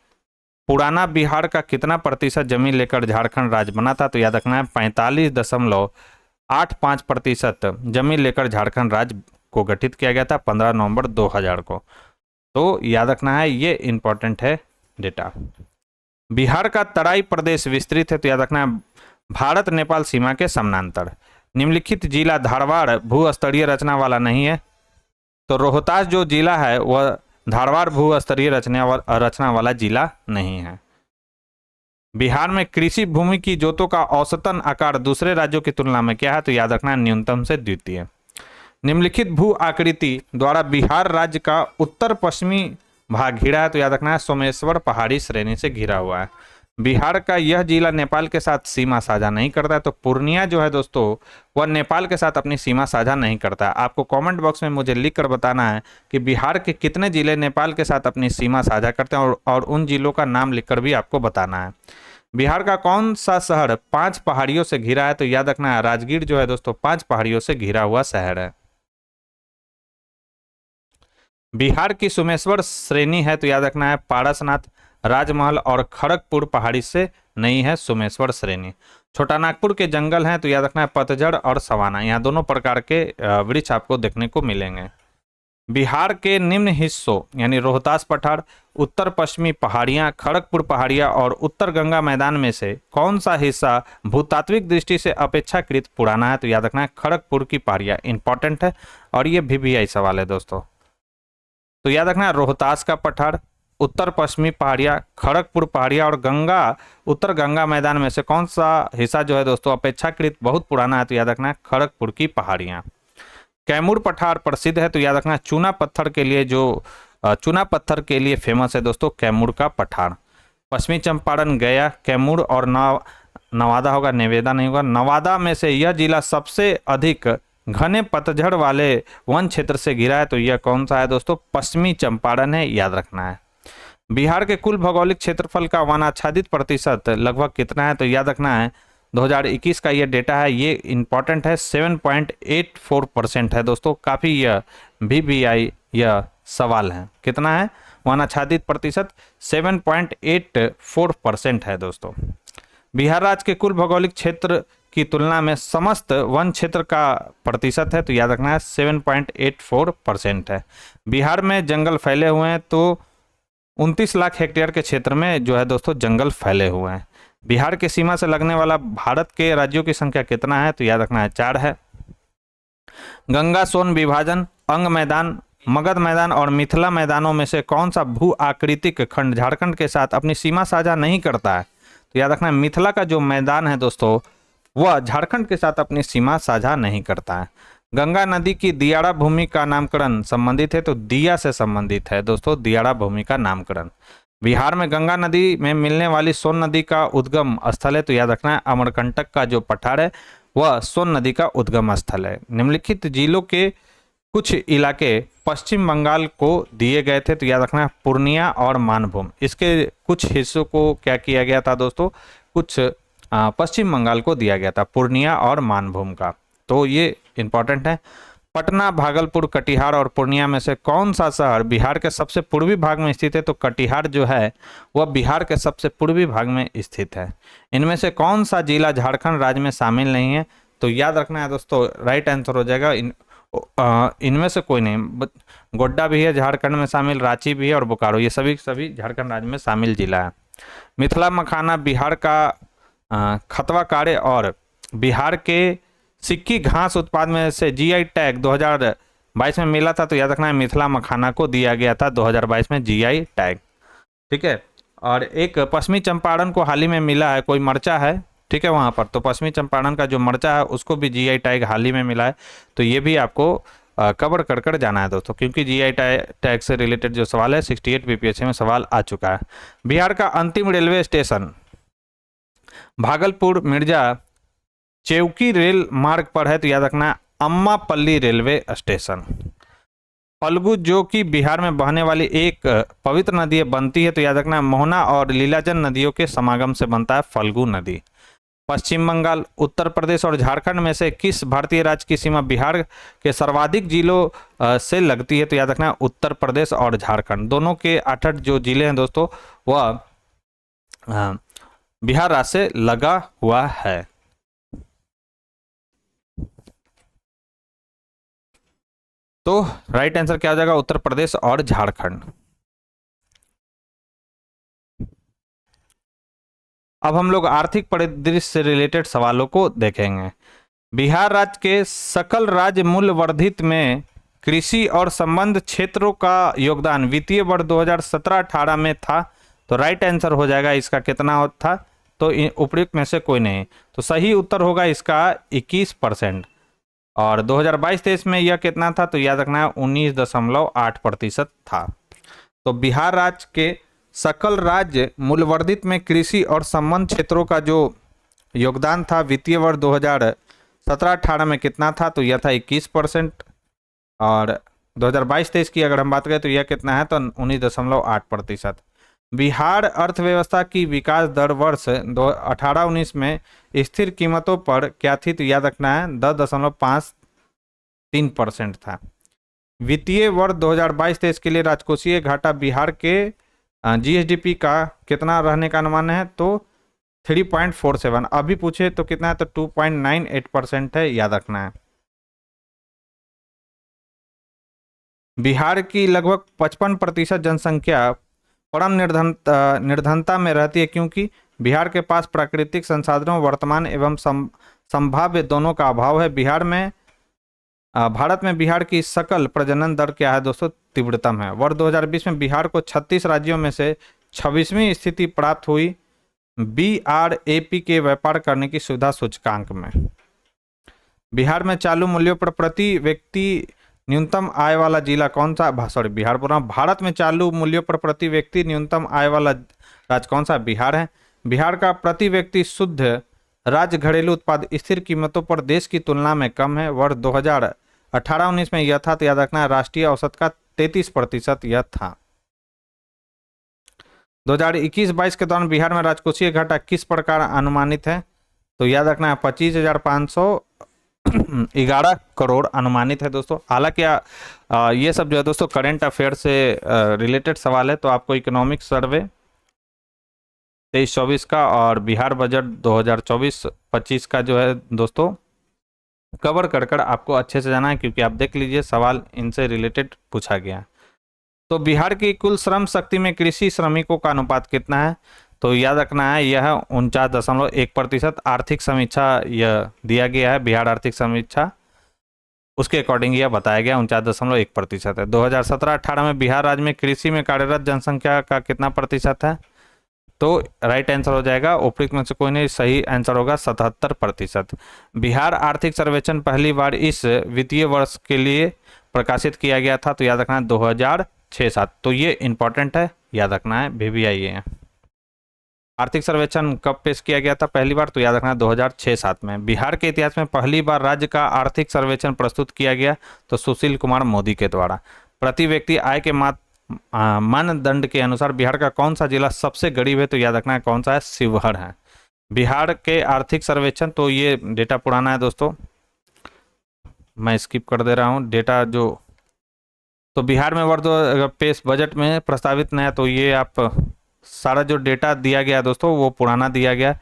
पुराना बिहार का कितना प्रतिशत जमीन लेकर झारखंड राज्य बना था, तो याद रखना है 45.85% जमीन लेकर झारखंड राज्य को गठित किया गया था 15 नवंबर 2000 को। तो याद रखना है, ये इंपॉर्टेंट है डेटा। बिहार का तराई प्रदेश विस्तृत है, तो याद रखना है भारत नेपाल सीमा के समानांतर। निम्नलिखित जिला धारवाड़ भूस्तरीय रचना वाला नहीं है, तो रोहतास जो जिला है वह धारवाड़ भूस्तरीय रचना वाला जिला नहीं है। बिहार में कृषि भूमि की जोतों का औसतन आकार दूसरे राज्यों की तुलना में क्या है, तो याद रखना है न्यूनतम से द्वितीय। निम्नलिखित भू आकृति द्वारा बिहार राज्य का उत्तर पश्चिमी भाग घिरा है, तो याद रखना है सोमेश्वर पहाड़ी श्रेणी से घिरा हुआ है। बिहार का यह जिला नेपाल के साथ सीमा साझा नहीं करता है, तो पूर्णिया जो है दोस्तों वह नेपाल के साथ अपनी सीमा साझा नहीं करता है। आपको कमेंट बॉक्स में मुझे लिख कर बताना है कि बिहार के कितने जिले नेपाल के साथ अपनी सीमा साझा करते हैं, और उन जिलों का नाम लिखकर भी आपको बताना है। बिहार का कौन सा शहर 5 पहाड़ियों से घिरा है, तो याद रखना है राजगीर जो है दोस्तों 5 पहाड़ियों से घिरा हुआ शहर है। बिहार की सोमेश्वर श्रेणी है, तो याद रखना है पारसनाथ, राजमहल और खड़गपुर पहाड़ी से नहीं है सोमेश्वर श्रेणी। छोटा नागपुर के जंगल हैं, तो याद रखना है पतझड़ और सवाना, यहाँ दोनों प्रकार के वृक्ष आपको देखने को मिलेंगे। बिहार के निम्न हिस्सों यानी रोहतास पठार, उत्तर पश्चिमी पहाड़ियाँ, खड़गपुर पहाड़ियाँ और उत्तर गंगा मैदान में से कौन सा हिस्सा भूतात्विक दृष्टि से अपेक्षाकृत पुराना है, तो याद रखना है खड़गपुर की पहाड़ियाँ। इंपॉर्टेंट है और ये VVI सवाल है दोस्तों। तो याद रखना है रोहतास का पठार, उत्तर पश्चिमी पहाड़ियाँ, खड़गपुर पहाड़ियाँ और उत्तर गंगा मैदान में से कौन सा हिस्सा जो है दोस्तों अपेक्षाकृत बहुत पुराना है, तो याद रखना है खड़गपुर की पहाड़ियाँ। कैमूर पठार प्रसिद्ध है, तो याद रखना चूना पत्थर के लिए फेमस है दोस्तों कैमूर का पठार। पश्चिमी चंपारण, गया, कैमूर और नवादा होगा, नेवेदा नहीं होगा। नवादा में से यह जिला सबसे अधिक घने पतझड़ वाले वन क्षेत्र से घिरा है, तो यह कौन सा है दोस्तों पश्चिमी चंपारण है, याद रखना है। बिहार के कुल भौगोलिक क्षेत्रफल का वनाच्छादित प्रतिशत लगभग कितना है, तो याद रखना है 2021 का ये डेटा है, ये इंपॉर्टेंट है 7.84% है दोस्तों। काफ़ी यह VVI यह सवाल है, कितना है वनाच्छादित प्रतिशत 7.84% है दोस्तों। बिहार राज्य के कुल भौगोलिक क्षेत्र की तुलना में समस्त वन क्षेत्र का प्रतिशत है, तो याद रखना है 7.84% है। बिहार में जंगल फैले हुए हैं, तो 29 लाख हेक्टेयर के क्षेत्र में जो है दोस्तों जंगल फैले हुए हैं। बिहार की सीमा से लगने वाला भारत के राज्यों की संख्या कितना है, तो याद रखना है 4 है। गंगा सोन विभाजन, अंग मैदान, मगध मैदान और मिथिला मैदानों में से कौन सा भू आकृतिक खंड झारखंड के साथ अपनी सीमा साझा नहीं करता है, तो याद रखना है मिथिला का जो मैदान है दोस्तों वह झारखंड के साथ अपनी सीमा साझा नहीं करता है। गंगा नदी की दियाड़ा भूमि का नामकरण संबंधित है, तो दिया से संबंधित है दोस्तों दियाड़ा भूमि का नामकरण। बिहार में गंगा नदी में मिलने वाली सोन नदी का उद्गम स्थल है, तो याद रखना है अमरकंटक का जो पठार है वह सोन नदी का उद्गम स्थल है। निम्नलिखित जिलों के कुछ इलाके पश्चिम बंगाल को दिए गए थे, तो याद रखना है पूर्णिया और मानभूम। इसके कुछ हिस्सों को क्या किया गया था दोस्तों, कुछ पश्चिम बंगाल को दिया गया था, पूर्णिया और मानभूम का, तो ये इंपॉर्टेंट है। पटना, भागलपुर, कटिहार और पूर्णिया में से कौन सा शहर बिहार के सबसे पूर्वी भाग में स्थित है, तो कटिहार जो है वह बिहार के सबसे पूर्वी भाग में स्थित है। इनमें से कौन सा जिला झारखंड राज्य में शामिल नहीं है, तो याद रखना है दोस्तों राइट आंसर हो जाएगा इनमें से कोई नहीं। गोड्डा भी है झारखंड में शामिल, रांची भी है और बोकारो, ये सभी झारखंड राज्य में शामिल जिला है। मिथिला मखाना बिहार का खतवा कार्य और बिहार के सिक्की घास उत्पाद में से GI टैग 2022 में मिला था, तो याद रखना है मिथिला मखाना को दिया गया था 2022 में जीआई टैग। ठीक है, और एक पश्चिमी चंपारण को हाल ही में मिला है, कोई मरचा है, ठीक है, वहाँ पर तो पश्चिमी चंपारण का जो मरचा है उसको भी जीआई टैग हाल ही में मिला है। तो ये भी आपको कवर कर कर जाना है दोस्तों, क्योंकि जीआई टैग से रिलेटेड जो सवाल है 68 बीपीएससी में सवाल आ चुका है। बिहार का अंतिम railway station Bhagalpur Mirza Chevki rail मार्ग पर है, तो याद रखना है अम्मापल्ली रेलवे स्टेशन। फल्गु जो कि बिहार में बहने वाली एक पवित्र नदी बनती है, तो याद रखना मोहना और लीलाजन नदियों के समागम से बनता है फल्गु नदी। पश्चिम बंगाल, उत्तर प्रदेश और झारखंड में से किस भारतीय राज्य की सीमा बिहार के सर्वाधिक जिलों से लगती है, तो याद रखना उत्तर प्रदेश और झारखंड दोनों के 8 जो जिले हैं दोस्तों वह बिहार राज्य से लगा हुआ है। तो राइट आंसर क्या हो जाएगा, उत्तर प्रदेश और झारखंड। अब हम लोग आर्थिक परिदृश्य से रिलेटेड सवालों को देखेंगे। बिहार राज्य के सकल राज्य मूल्य वर्धित में कृषि और संबंध क्षेत्रों का योगदान वित्तीय वर्ष 2017-18 में था, तो राइट आंसर हो जाएगा इसका कितना था, तो उपयुक्त में से कोई नहीं, तो सही उत्तर होगा इसका 21%। और 2022-23 में यह कितना था, तो याद रखना है 19.8% था। तो बिहार राज्य के सकल राज्य मूल्यवर्धित में कृषि और संबंध क्षेत्रों का जो योगदान था वित्तीय वर्ष 2017-18 में कितना था, तो यह था 21%। और 2022-23 की अगर हम बात करें तो यह कितना है, तो 19.8%। बिहार अर्थव्यवस्था की विकास दर वर्ष 2018-19 में स्थिर कीमतों पर क्या थी, तो याद रखना है 10.53% था। वित्तीय वर्ष 2022-23 के लिए राजकोषीय घाटा बिहार के जीएसडीपी का कितना रहने का अनुमान है, तो 3.47। अभी पूछे तो कितना है, तो 2.98% है, याद रखना है। बिहार की लगभग 55% जनसंख्या परम निर्धनता में रहती है, क्योंकि बिहार के पास प्राकृतिक संसाधनों वर्तमान एवं संभाव्य दोनों का अभाव है। भारत में बिहार की सकल प्रजनन दर क्या है दोस्तों, तीव्रतम है। वर्ष 2020 में बिहार को 36 राज्यों में से 26वीं स्थिति प्राप्त हुई BRAP के व्यापार करने की सुविधा सूचकांक में। बिहार में चालू मूल्यों पर प्रति व्यक्ति न्यूनतम आय वाला जिला कौन सा, बिहार बोल रहा हूँ। भारत में चालू मूल्यों पर प्रति व्यक्ति न्यूनतम आय वाला राज्य कौन सा, बिहार है। बिहार का प्रति व्यक्ति शुद्ध राज्य घरेलू उत्पाद स्थिर कीमतों पर देश की तुलना में कम है। वर्ष 2018-19 में यह था, तो याद रखना है राष्ट्रीय औसत का 33% यह था। 2021-22 के दौरान बिहार में राजकोषीय घाटा किस प्रकार अनुमानित है, तो याद रखना है 25,511 करोड़ अनुमानित है दोस्तों। हालांकि ये सब जो है दोस्तों करंट अफेयर से रिलेटेड सवाल है, तो आपको इकोनॉमिक सर्वे 23-24 का और बिहार बजट 2024-25 का जो है दोस्तों कवर कर आपको अच्छे से जाना है, क्योंकि आप देख लीजिए सवाल इनसे रिलेटेड पूछा गया। तो बिहार की कुल श्रम शक्ति में कृषि श्रमिकों का अनुपात कितना है, तो याद रखना है यह 49.1%। आर्थिक समीक्षा यह दिया गया है, बिहार आर्थिक समीक्षा उसके अकॉर्डिंग यह बताया गया 49.1% है। 2017-18 में बिहार राज्य में कृषि में कार्यरत जनसंख्या का कितना प्रतिशत है, तो राइट आंसर हो जाएगा, उपयुक्त में से कोई नहीं, सही आंसर होगा 77%। बिहार आर्थिक सर्वेक्षण पहली बार इस वित्तीय वर्ष के लिए प्रकाशित किया गया था, तो याद रखना है 2006-07, तो ये इंपॉर्टेंट है, याद रखना है VBI। आर्थिक सर्वेक्षण कब पेश किया गया था पहली बार, तो याद रखना 2006-07 में। बिहार के इतिहास में पहली बार राज्य का आर्थिक सर्वेक्षण प्रस्तुत किया गया, तो सुशील कुमार मोदी के द्वारा। प्रति व्यक्ति आय के मानदंड के अनुसार बिहार का कौन सा जिला सबसे गरीब है, तो याद रखना है कौन सा है, शिवहर है। बिहार के आर्थिक सर्वेक्षण, तो ये डेटा पुराना है दोस्तों, मैं स्किप कर दे रहा हूँ डेटा जो, तो बिहार में वर्ष पेश बजट में प्रस्तावित नया, तो ये आप सारा जो डेटा दिया गया दोस्तों वो पुराना दिया गया।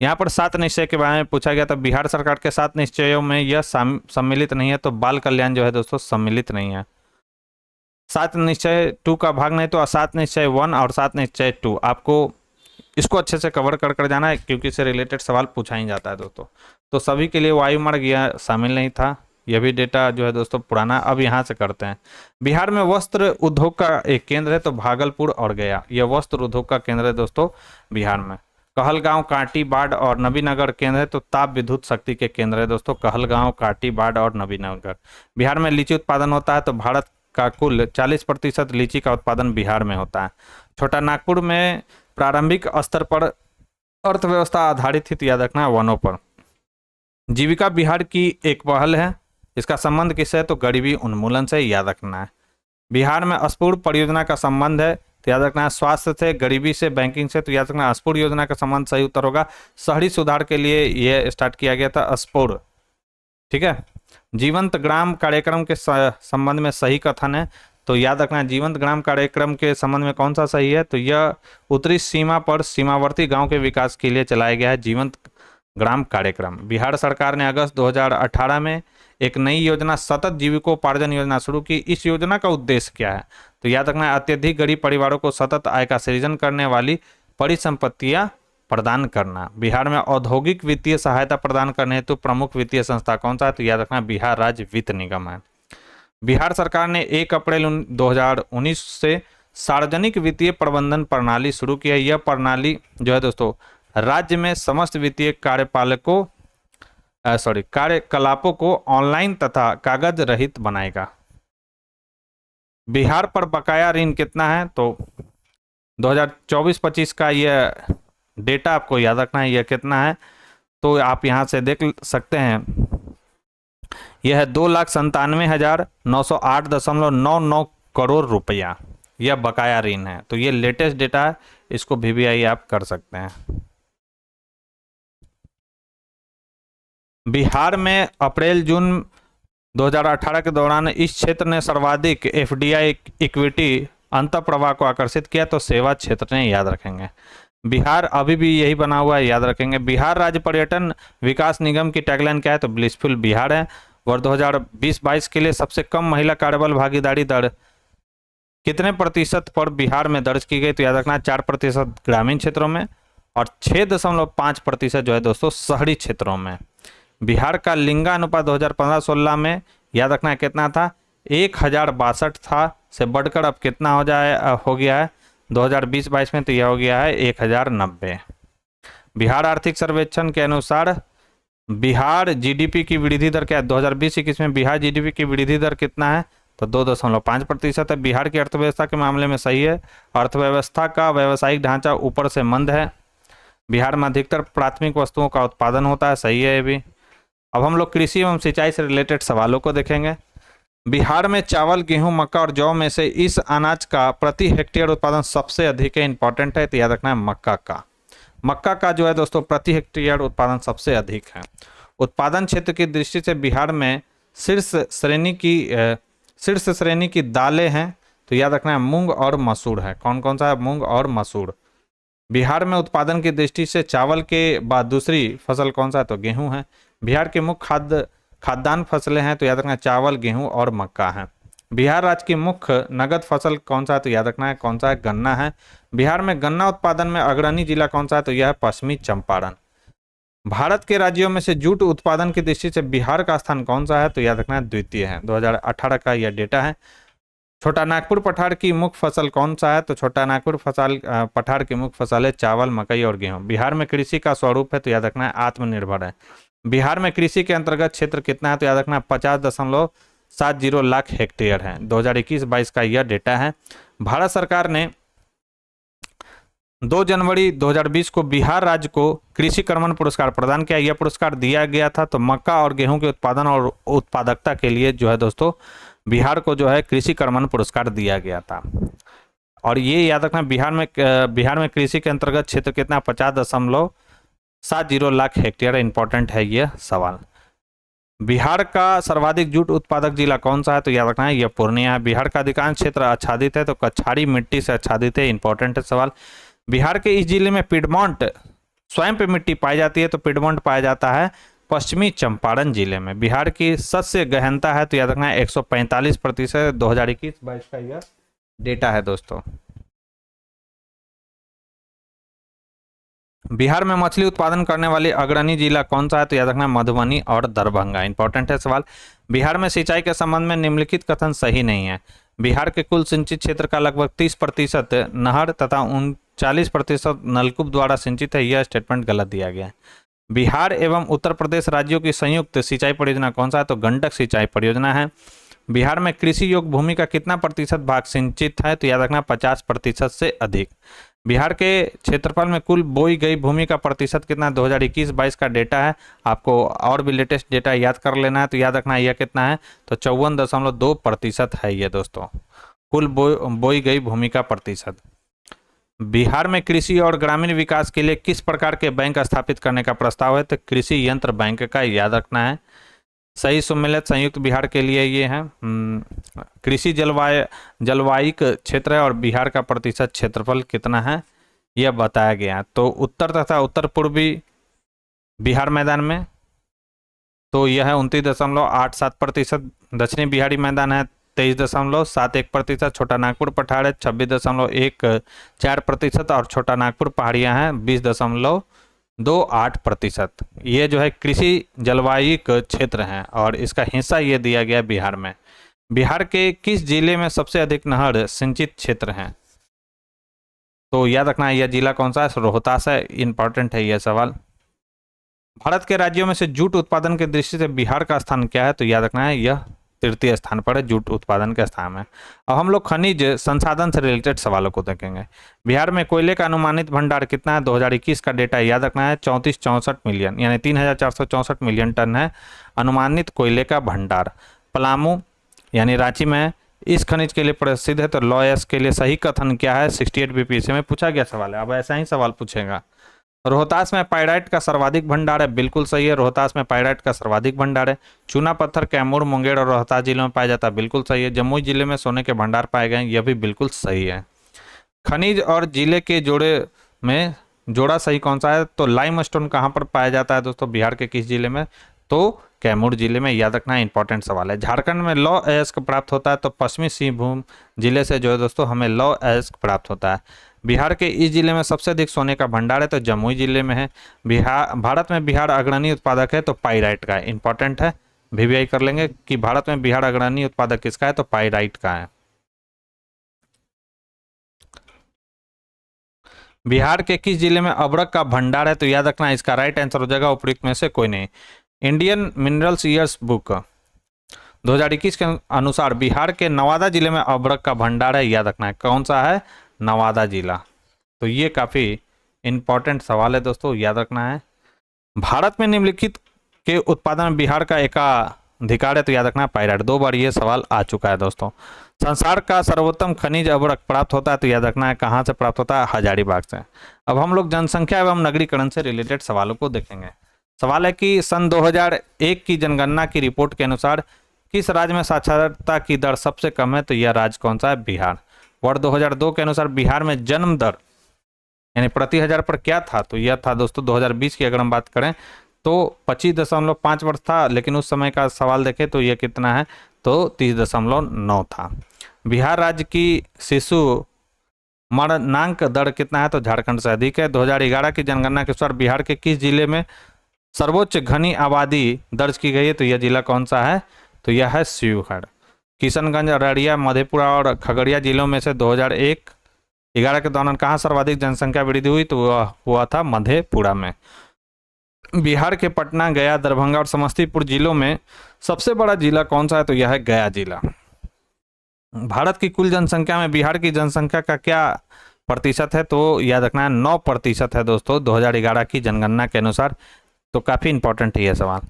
यहाँ पर 7 निश्चय के बारे में पूछा गया था, बिहार सरकार के 7 निश्चयों में यह सम्मिलित नहीं है, तो बाल कल्याण जो है दोस्तों सम्मिलित नहीं है। 7 निश्चय 2 का भाग नहीं, तो 7 निश्चय 1 और 7 निश्चय 2 आपको इसको अच्छे से कवर कर जाना है, क्योंकि इससे रिलेटेड सवाल पूछा ही जाता है दोस्तों। तो सभी के लिए वायु मार्ग यह शामिल नहीं था। यह भी डेटा जो है दोस्तों पुराना, अब यहाँ से करते हैं। बिहार में वस्त्र उद्योग का एक केंद्र है तो भागलपुर और गया, यह वस्त्र उद्योग का केंद्र है दोस्तों बिहार में। कहलगांव, कांटी, बाढ़ और नबीनगर केंद्र है तो ताप विद्युत शक्ति के केंद्र है दोस्तों कहलगांव, कांटी, बाढ़ और नबीनगर। बिहार में लीची उत्पादन होता है तो भारत का कुल 40% लीची का उत्पादन बिहार में होता है। छोटा नागपुर में प्रारंभिक स्तर पर अर्थव्यवस्था आधारित थी तो याद रखना वनों पर। जीविका बिहार की एक पहल है, इसका संबंध किससे है तो गरीबी उन्मूलन से, याद रखना है। बिहार में स्फूर्त परियोजना का संबंध है तो याद रखना है स्वास्थ्य से, गरीबी से, बैंकिंग से, तो याद रखना स्फूर्त योजना का संबंध सही उत्तर होगा। शहरी सुधार के लिए यह स्टार्ट किया गया था स्फूर्त, ठीक है। जीवंत ग्राम कार्यक्रम के संबंध में सही कथन है तो याद रखना जीवंत ग्राम कार्यक्रम के संबंध में कौन सा सही है तो यह उत्तरी सीमा पर सीमावर्ती गांव के विकास के लिए चलाया गया है जीवंत ग्राम कार्यक्रम। बिहार सरकार ने अगस्त 2018 में एक नई योजना सतत जीविकोपार्जन योजना शुरू की। इस योजना का उद्देश्य क्या है तो याद रखना अत्यधिक गरीब परिवारों को सतत आय का सृजन करने वाली परिसंपत्तियां प्रदान करना। बिहार में औद्योगिक वित्तीय सहायता प्रदान करने हेतु प्रमुख वित्तीय संस्था कौन सा है तो याद रखना बिहार राज्य वित्त निगम है। बिहार सरकार ने 1 अप्रैल 2019 से सार्वजनिक वित्तीय प्रबंधन प्रणाली शुरू की है। यह प्रणाली जो है दोस्तों राज्य में समस्त वित्तीय कार्यकलापों को ऑनलाइन तथा कागज रहित बनाएगा। बिहार पर बकाया ऋण कितना है तो 2024-25 का यह डेटा आपको याद रखना है, यह कितना है तो आप यहां से देख सकते हैं, यह है 2,97,908.99 करोड़ रुपया, यह बकाया ऋण है। तो ये लेटेस्ट डेटा है, इसको VVI आप कर सकते हैं। बिहार में अप्रैल जून 2018 के दौरान इस क्षेत्र ने सर्वाधिक FDI इक्विटी अंतःप्रवाह को आकर्षित किया तो सेवा क्षेत्र ने, याद रखेंगे। बिहार अभी भी यही बना हुआ है, याद रखेंगे। बिहार राज्य पर्यटन विकास निगम की टैगलाइन क्या है तो ब्लिसफुल बिहार है। वर्ष 2020-22 के लिए सबसे कम महिला कार्यबल भागीदारी दर कितने प्रतिशत पर बिहार में दर्ज की गई तो याद रखना 4% ग्रामीण क्षेत्रों में और 6.5% जो है दोस्तों शहरी क्षेत्रों में। बिहार का लिंगानुपात 2015-16 में याद रखना कितना था 1062 था, से बढ़कर अब कितना हो गया है 2020-22 में तो यह हो गया है 1090। बिहार आर्थिक सर्वेक्षण के अनुसार बिहार GDP की वृद्धि दर क्या है 2020-21 में बिहार GDP की वृद्धि दर कितना है तो 2.5% है। बिहार की अर्थव्यवस्था के मामले में सही है, अर्थव्यवस्था का व्यावसायिक ढांचा ऊपर से मंद है। बिहार में अधिकतर प्राथमिक वस्तुओं का उत्पादन होता है, सही है ये भी। अब हम लोग कृषि एवं सिंचाई से रिलेटेड सवालों को देखेंगे। बिहार में चावल, गेहूं, मक्का और जौ में से इस अनाज का प्रति हेक्टेयर उत्पादन सबसे अधिक है, इंपॉर्टेंट है तो याद रखना है मक्का का जो है दोस्तों प्रति हेक्टेयर उत्पादन सबसे अधिक है। उत्पादन क्षेत्र की दृष्टि से बिहार में शीर्ष श्रेणी की दालें हैं तो याद रखना है मूंग और मसूर है। कौन कौन सा है मूंग और मसूर। बिहार में उत्पादन की दृष्टि से चावल के बाद दूसरी फसल कौन सा है तो गेहूं है। बिहार के मुख्य खाद्यान्न फसलें हैं तो याद रखना चावल, गेहूं और मक्का है। बिहार राज्य की मुख्य नगद फसल कौन सा है तो याद रखना है कौन सा है गन्ना है। बिहार में गन्ना उत्पादन में अग्रणी जिला कौन सा है तो यह है पश्चिमी चंपारण। भारत के राज्यों में से जूट उत्पादन की दृष्टि से बिहार का स्थान कौन सा है तो याद रखना है द्वितीय है। 2018 का यह डेटा है। छोटा नागपुर पठार की मुख्य फसल कौन सा है तो छोटा नागपुर पठार की मुख्य फसल है चावल, मकई और गेहूं। बिहार में कृषि का स्वरूप है तो याद रखना है आत्मनिर्भर है। बिहार में कृषि के अंतर्गत क्षेत्र कितना है तो याद रखना 50.70 लाख हेक्टेयर है। 2021-22 का यह डेटा है। भारत सरकार ने 2 जनवरी 2020 को बिहार राज्य को कृषि कर्मण पुरस्कार प्रदान किया। यह पुरस्कार दिया गया था तो मक्का और गेहूं के उत्पादन और उत्पादकता के लिए जो है दोस्तों बिहार को जो है कृषि कर्मण पुरस्कार दिया गया था। और ये याद रखना बिहार में कृषि के अंतर्गत क्षेत्र कितना 50.70 लाख हेक्टेयर, इंपॉर्टेंट है यह सवाल। बिहार का सर्वाधिक जूट उत्पादक जिला कौन सा है तो याद रखना है यह पूर्णिया है। बिहार का अधिकांश क्षेत्र आच्छादित है तो कछाड़ी मिट्टी से आच्छादित है, इंपॉर्टेंट है सवाल। बिहार के इस जिले में पिडमॉन्ट स्वयं पे मिट्टी पाई जाती है तो पिडमॉन्ट पाया जाता है पश्चिमी चंपारण जिले में। बिहार की सस्य गहनता है तो याद रखना है 145%। 2021-22 का यह डेटा है दोस्तों। बिहार में मछली उत्पादन करने वाली अग्रणी जिला कौन सा है? तो याद रखना मधुबनी और दरभंगा। इंपॉर्टेंट है सवाल। बिहार में सिंचाई के संबंध में निम्नलिखित कथन सही नहीं है। बिहार के कुल सिंचित क्षेत्र का लगभग 30% नहर तथा 39% नलकूप द्वारा सिंचित है। यह स्टेटमेंट गलत दिया गया है। बिहार एवं उत्तर प्रदेश राज्यों की संयुक्त सिंचाई परियोजना कौन सा है? तो गंडक सिंचाई परियोजना है। बिहार में कृषि योग्य भूमि का कितना प्रतिशत भाग सिंचित है? तो याद रखना 50% से अधिक। बिहार के क्षेत्रफल में कुल बोई गई भूमि का प्रतिशत कितना? 2021-22 का डेटा है। आपको और भी लेटेस्ट डेटा याद कर लेना है, तो याद रखना यह कितना है? तो 54.2% है ये दोस्तों, कुल बोई गई भूमि का प्रतिशत। बिहार में कृषि और ग्रामीण विकास के लिए किस प्रकार के बैंक स्थापित करने का प्रस्ताव है? तो कृषि यंत्र बैंक का याद रखना है। सही सम्मिलित संयुक्त बिहार के लिए ये है। कृषि जलवायिक क्षेत्र है और बिहार का प्रतिशत क्षेत्रफल कितना है यह बताया गया है। तो उत्तर तथा उत्तर पूर्वी बिहार मैदान में तो यह है 29.87%। दक्षिणी बिहारी मैदान है 23.71%। छोटा नागपुर पठार है 26.14% और छोटा नागपुर पहाड़ियाँ हैं 20.28%। ये जो है कृषि जलवायिक क्षेत्र हैं और इसका हिस्सा ये दिया गया बिहार में। बिहार के किस जिले में सबसे अधिक नहर सिंचित क्षेत्र हैं? तो याद रखना है यह जिला कौन सा है? रोहतास है। इंपॉर्टेंट है यह सवाल। भारत के राज्यों में से जूट उत्पादन की दृष्टि से बिहार का स्थान क्या है? तो याद रखना है यह तृतीय स्थान पर है, जूट उत्पादन के स्थान में। अब हम लोग खनिज संसाधन से रिलेटेड सवालों को देखेंगे। बिहार में कोयले का अनुमानित भंडार कितना है? 2021 का डेटा याद रखना है 3464 मिलियन यानी 3464 मिलियन टन है अनुमानित कोयले का भंडार। पलामू यानी रांची में इस खनिज के लिए प्रसिद्ध है। तो लॉयस के लिए सही कथन क्या है? 68 बीपीएसी में पूछा गया सवाल है। अब ऐसा ही सवाल पूछेगा। रोहतास में पाइराइट का सर्वाधिक भंडार है। बिल्कुल सही है, रोहतास में पाइराइट का सर्वाधिक भंडार है। चूना पत्थर कैमूर, मुंगेर और रोहतास जिलों में पाया जाता है। बिल्कुल सही है। जमुई जिले में सोने के भंडार पाए गए हैं। यह भी बिल्कुल सही है। खनिज और जिले के जोड़े में जोड़ा सही कौन सा है? तो लाइमस्टोन कहाँ पर पाया जाता है दोस्तों? बिहार के किस जिले में? तो कैमूर जिले में। याद रखना है, इंपॉर्टेंट सवाल है। झारखंड में लौह अयस्क प्राप्त होता है। तो पश्चिमी सिंहभूम जिले से जो है दोस्तों हमें लौह अयस्क प्राप्त होता है। बिहार के इस जिले में सबसे अधिक सोने का भंडार है। तो जमुई जिले में है। भारत में बिहार अग्रणी उत्पादक है। तो पाइराइट का है। इंपॉर्टेंट है, वीवीआई कर लेंगे कि भारत में बिहार अग्रणी उत्पादक किसका है? तो पाइराइट का है। बिहार के किस जिले में अब्रक का भंडार है? तो याद रखना इसका राइट आंसर हो जाएगा उपयुक्त में से कोई नहीं। इंडियन मिनरल्स ईयर्स बुक 2021 के अनुसार बिहार के नवादा जिले में अब्रक का भंडार है। याद रखना है कौन सा है? नवादा जिला। तो ये काफी इंपॉर्टेंट सवाल है दोस्तों, याद रखना है। भारत में निम्नलिखित के उत्पादन में बिहार का एकाधिकार है। तो याद रखना पाइराइट। 2 बार ये सवाल आ चुका है दोस्तों। संसार का सर्वोत्तम खनिज अब्रक प्राप्त होता है। तो याद रखना है कहाँ से प्राप्त होता है? हजारीबाग से। अब हम लोग जनसंख्या एवं नगरीकरण से रिलेटेड सवालों को देखेंगे। सवाल है कि सन 2001 की जनगणना की रिपोर्ट के अनुसार किस राज्य में साक्षरता की दर सबसे कम है? तो यह राज्य कौन सा है? बिहार। वर्ष 2002 के अनुसार बिहार में जन्म दर यानी प्रति हजार पर क्या था? तो यह था दोस्तों 2020 की अगर हम बात करें तो 25.5 वर्ष था, लेकिन उस समय का सवाल देखें तो यह कितना है? तो 30.9 था। बिहार राज्य की शिशु मरणांक दर कितना है? तो झारखंड से अधिक है। 2011 की जनगणना के अनुसार बिहार के किस जिले में सर्वोच्च घनी आबादी दर्ज की गई है? तो यह जिला कौन सा है? तो यह है शिवहर। किशनगंज, अररिया, मधेपुरा और खगड़िया जिलों में से 2011 के दौरान कहाँ सर्वाधिक जनसंख्या वृद्धि हुई? तो वह हुआ था मधेपुरा में। बिहार के पटना, गया, दरभंगा और समस्तीपुर जिलों में सबसे बड़ा जिला कौन सा है? तो यह है गया जिला। भारत की कुल जनसंख्या में बिहार की जनसंख्या का क्या प्रतिशत है? तो याद रखना है 9% है दोस्तों 2011 की जनगणना के अनुसार। तो काफी इंपॉर्टेंट है यह सवाल।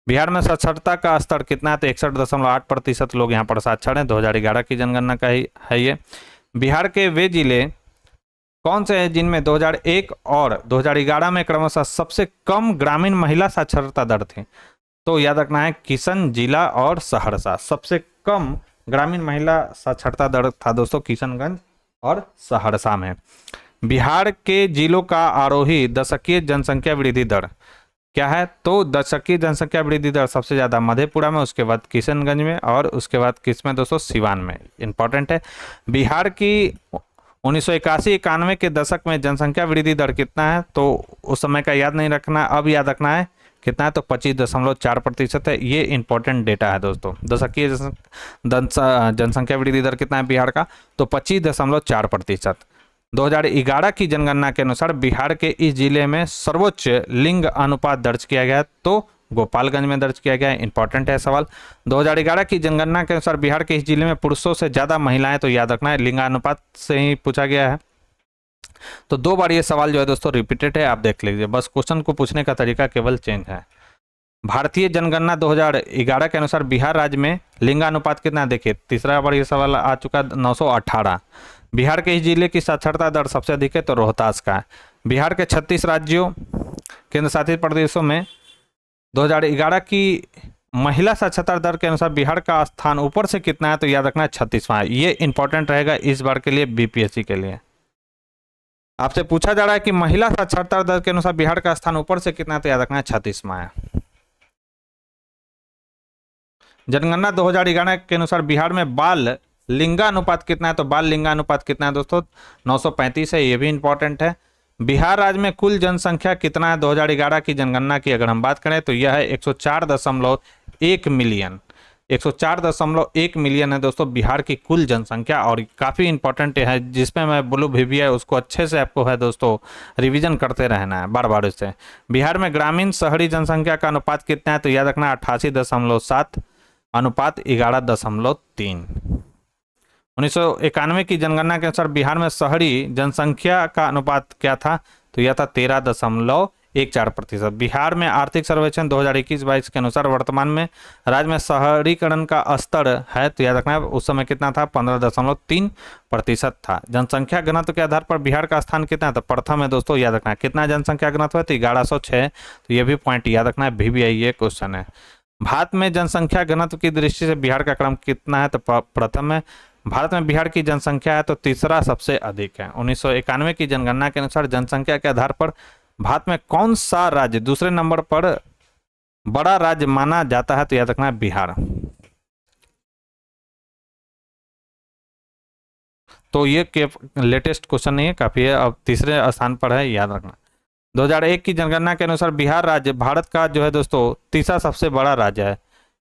बिहार में साक्षरता का स्तर कितना है? तो 61.8% लोग यहाँ पर साक्षर हैं। 2011 की जनगणना का ही है ये। बिहार के वे जिले कौन से हैं जिनमें 2001 और 2011 में क्रमशः सबसे कम ग्रामीण महिला साक्षरता दर थी? तो याद रखना है किशन जिला और सहरसा। सबसे कम ग्रामीण महिला साक्षरता दर था दोस्तों किशनगंज और सहरसा में। बिहार के जिलों का आरोही दशकीय जनसंख्या वृद्धि दर क्या है? तो दशकीय जनसंख्या वृद्धि दर सबसे ज्यादा मधेपुरा में, उसके बाद किशनगंज में और उसके बाद किस में दोस्तों? सिवान में। इंपॉर्टेंट है। बिहार की 1981-91 के दशक में जनसंख्या वृद्धि दर कितना है, तो उस समय का याद नहीं रखना, अब याद रखना है कितना है, तो 25.4% है। ये इंपॉर्टेंट डेटा है दोस्तों। दशकीय जनसंख्या वृद्धि दर कितना है बिहार का, तो 25.4%। 2011 की जनगणना के अनुसार बिहार के इस जिले में सर्वोच्च लिंग अनुपात दर्ज किया गया है, तो गोपालगंज में दर्ज किया गया है। इंपॉर्टेंट है सवाल। 2011 की जनगणना के अनुसार बिहार के इस जिले में पुरुषों से ज्यादा महिलाएं, तो याद रखना है लिंगानुपात से ही पूछा गया है। तो 2 बार ये सवाल जो है दोस्तों रिपीटेड है, आप देख लीजिए, बस क्वेश्चन को पूछने का तरीका केवल चेंज है। भारतीय जनगणना 2011 के अनुसार बिहार राज्य में लिंगानुपात कितना है, देखिए तीसरा बार ये सवाल आ चुका, 918। बिहार के इस जिले की साक्षरता दर सबसे अधिक है, तो रोहतास का है। बिहार के 36 राज्यों केंद्र शासित प्रदेशों में 2011 की महिला साक्षरता दर के अनुसार बिहार का स्थान ऊपर से कितना है, तो याद रखना है 36वां है। ये इंपॉर्टेंट रहेगा इस बार के लिए, बीपीएससी के लिए। आपसे पूछा जा रहा है कि महिला साक्षरता दर के अनुसार बिहार का स्थान ऊपर से कितना है, तो याद रखना है 36वां है। जनगणना 2011 के अनुसार बिहार में बाल लिंगानुपात कितना है, तो बाल लिंगानुपात कितना है दोस्तों, 935 है। ये भी इंपॉर्टेंट है। बिहार राज्य में कुल जनसंख्या कितना है 2011 की जनगणना की अगर हम बात करें, तो यह है 104.1 मिलियन। 104.1 मिलियन है दोस्तों बिहार की कुल जनसंख्या। और काफ़ी इंपॉर्टेंट है, जिसमें मैं ब्लू भी है, उसको अच्छे से आपको है दोस्तों रिवीजन करते रहना है बार बार इससे। बिहार में ग्रामीण शहरी जनसंख्या का अनुपात कितना है, तो याद रखना 88.7 अनुपात 11.3। 1991 की जनगणना के अनुसार बिहार में शहरी जनसंख्या का अनुपात क्या था, तो यह था 13.14%। बिहार में आर्थिक सर्वेक्षण 2021-22 के अनुसार वर्तमान में राज्य में शहरीकरण का स्तर है, तो याद रखना है उस समय कितना था, 15.3% था। जनसंख्या घनत्व के आधार पर बिहार का स्थान कितना है, तो प्रथम है दोस्तों, याद रखना है। कितना जनसंख्या घनत्व है, तो 1106, तो ये भी पॉइंट याद रखना है, VBI ये क्वेश्चन है। भारत में जनसंख्या घनत्व की दृष्टि से बिहार का क्रम कितना है, तो प्रथम है। भारत में बिहार की जनसंख्या है, तो तीसरा सबसे अधिक है। 1991 की जनगणना के अनुसार जनसंख्या के आधार पर भारत में कौन सा राज्य दूसरे नंबर पर बड़ा राज्य माना जाता है, तो याद रखना है बिहार। तो ये लेटेस्ट क्वेश्चन नहीं है, काफी है, अब तीसरे स्थान पर है, याद रखना। 2001 की जनगणना के अनुसार बिहार राज्य भारत का जो है दोस्तों तीसरा सबसे बड़ा राज्य है,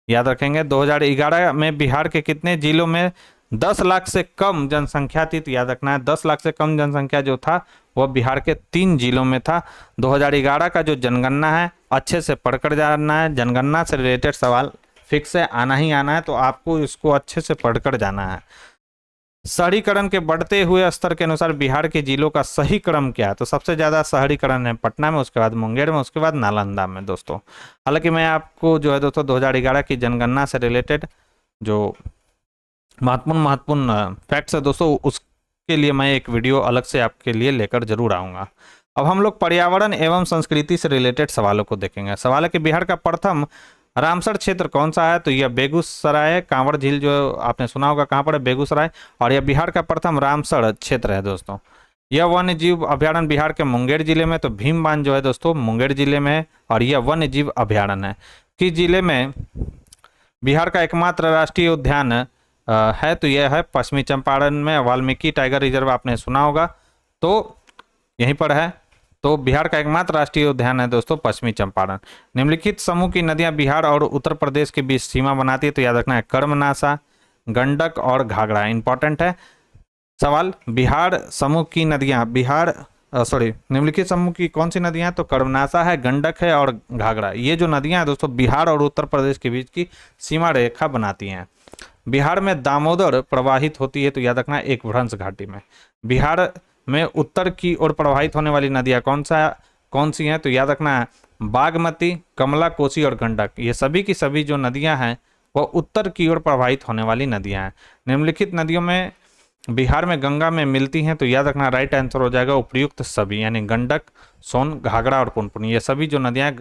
याद रखेंगे। 2011 में बिहार के कितने जिलों में 10 लाख से कम जनसंख्या थी, तो याद रखना है 10 लाख से कम जनसंख्या जो था वह बिहार के 3 जिलों में था। 2011 का जो जनगणना है अच्छे से पढ़कर जाना है। जनगणना से रिलेटेड सवाल फिक्स है, आना ही आना है, तो आपको इसको अच्छे से पढ़कर जाना है। शहरीकरण के बढ़ते हुए स्तर के अनुसार बिहार के जिलों का सही क्रम क्या है, तो सबसे ज़्यादा शहरीकरण है पटना में, उसके बाद मुंगेर में, उसके बाद नालंदा में दोस्तों। हालांकि मैं आपको जो है दोस्तों 2011 की जनगणना से रिलेटेड जो महत्वपूर्ण फैक्ट्स है दोस्तों, उसके लिए मैं एक वीडियो अलग से आपके लिए लेकर जरूर आऊँगा। अब हम लोग पर्यावरण एवं संस्कृति से रिलेटेड सवालों को देखेंगे। सवाल है कि बिहार का प्रथम रामसर क्षेत्र कौन सा है, तो यह बेगूसराय है। कांवड़ झील जो आपने सुना होगा कहाँ पर है, बेगूसराय। और यह बिहार का प्रथम रामसर क्षेत्र है दोस्तों। यह वन्य जीव अभ्यारण्य बिहार के मुंगेर जिले में, तो भीमबांध जो है दोस्तों मुंगेर जिले में है। और यह वन्य जीव अभ्यारण्य है किस जिले में बिहार का एकमात्र राष्ट्रीय उद्यान है, तो यह है पश्चिमी चंपारण में। वाल्मीकि टाइगर रिजर्व आपने सुना होगा, तो यहीं पर है। तो बिहार का एकमात्र राष्ट्रीय उद्यान है दोस्तों पश्चिमी चंपारण। निम्नलिखित समूह की नदियां बिहार और उत्तर प्रदेश के बीच सीमा बनाती है, तो याद रखना है कर्मनाशा, गंडक और घाघरा। इंपॉर्टेंट है सवाल। बिहार समूह की नदियां निम्नलिखित समूह की कौन सी नदियां, तो कर्मनाशा है, गंडक है और घाघरा। ये जो नदियां हैं दोस्तों बिहार और उत्तर प्रदेश के बीच की सीमा रेखा बनाती हैं। बिहार में दामोदर प्रवाहित होती है, तो याद रखना एक भ्रंश घाटी में। बिहार में उत्तर की ओर प्रवाहित होने वाली नदियां कौन सी हैं, तो याद रखना है बागमती, कमला, कोसी और गंडक। ये सभी की सभी जो नदियां हैं वह उत्तर की ओर प्रवाहित होने वाली नदियां हैं। निम्नलिखित नदियों में बिहार में गंगा में मिलती हैं, तो याद रखना राइट आंसर हो जाएगा उपयुक्त सभी, यानी गंडक, सोन, घाघरा और पुनपुन। ये सभी जो नदियां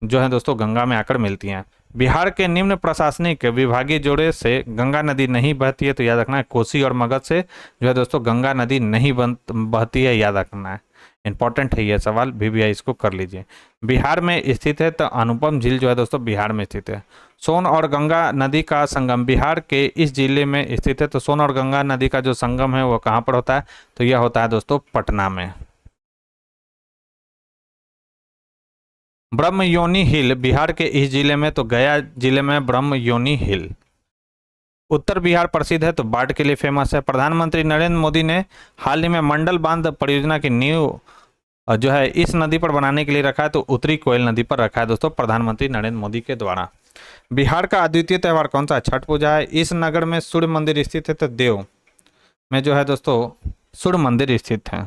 जो है दोस्तों गंगा में आकर मिलती हैं। बिहार के निम्न प्रशासनिक विभागीय जोड़े से गंगा नदी नहीं बहती है, तो याद रखना है कोसी और मगध से जो है दोस्तों गंगा नदी नहीं बहती है, याद रखना है, इंपॉर्टेंट है ये सवाल, VVI इसको कर लीजिए। बिहार में स्थित है तो अनुपम झील जो है दोस्तों बिहार में स्थित है। सोन और गंगा नदी का संगम बिहार के इस जिले में स्थित है, तो सोन और गंगा नदी का जो संगम है वो कहाँ पर होता है, तो यह होता है दोस्तों पटना में। ब्रह्मयोनी हिल बिहार के इस जिले में, तो गया जिले में ब्रह्मयोनी हिल। उत्तर बिहार प्रसिद्ध है तो बाढ़ के लिए फेमस है। प्रधानमंत्री नरेंद्र मोदी ने हाल ही में मंडल बांध परियोजना की नींव जो है इस नदी पर बनाने के लिए रखा है, तो उत्तरी कोयल नदी पर रखा है दोस्तों प्रधानमंत्री नरेंद्र मोदी के द्वारा। बिहार का अद्वितीय त्यौहार कौन सा है, छठ पूजा है। इस नगर में सूर्य मंदिर स्थित है, तो देव में जो है दोस्तों सूर्य मंदिर स्थित है।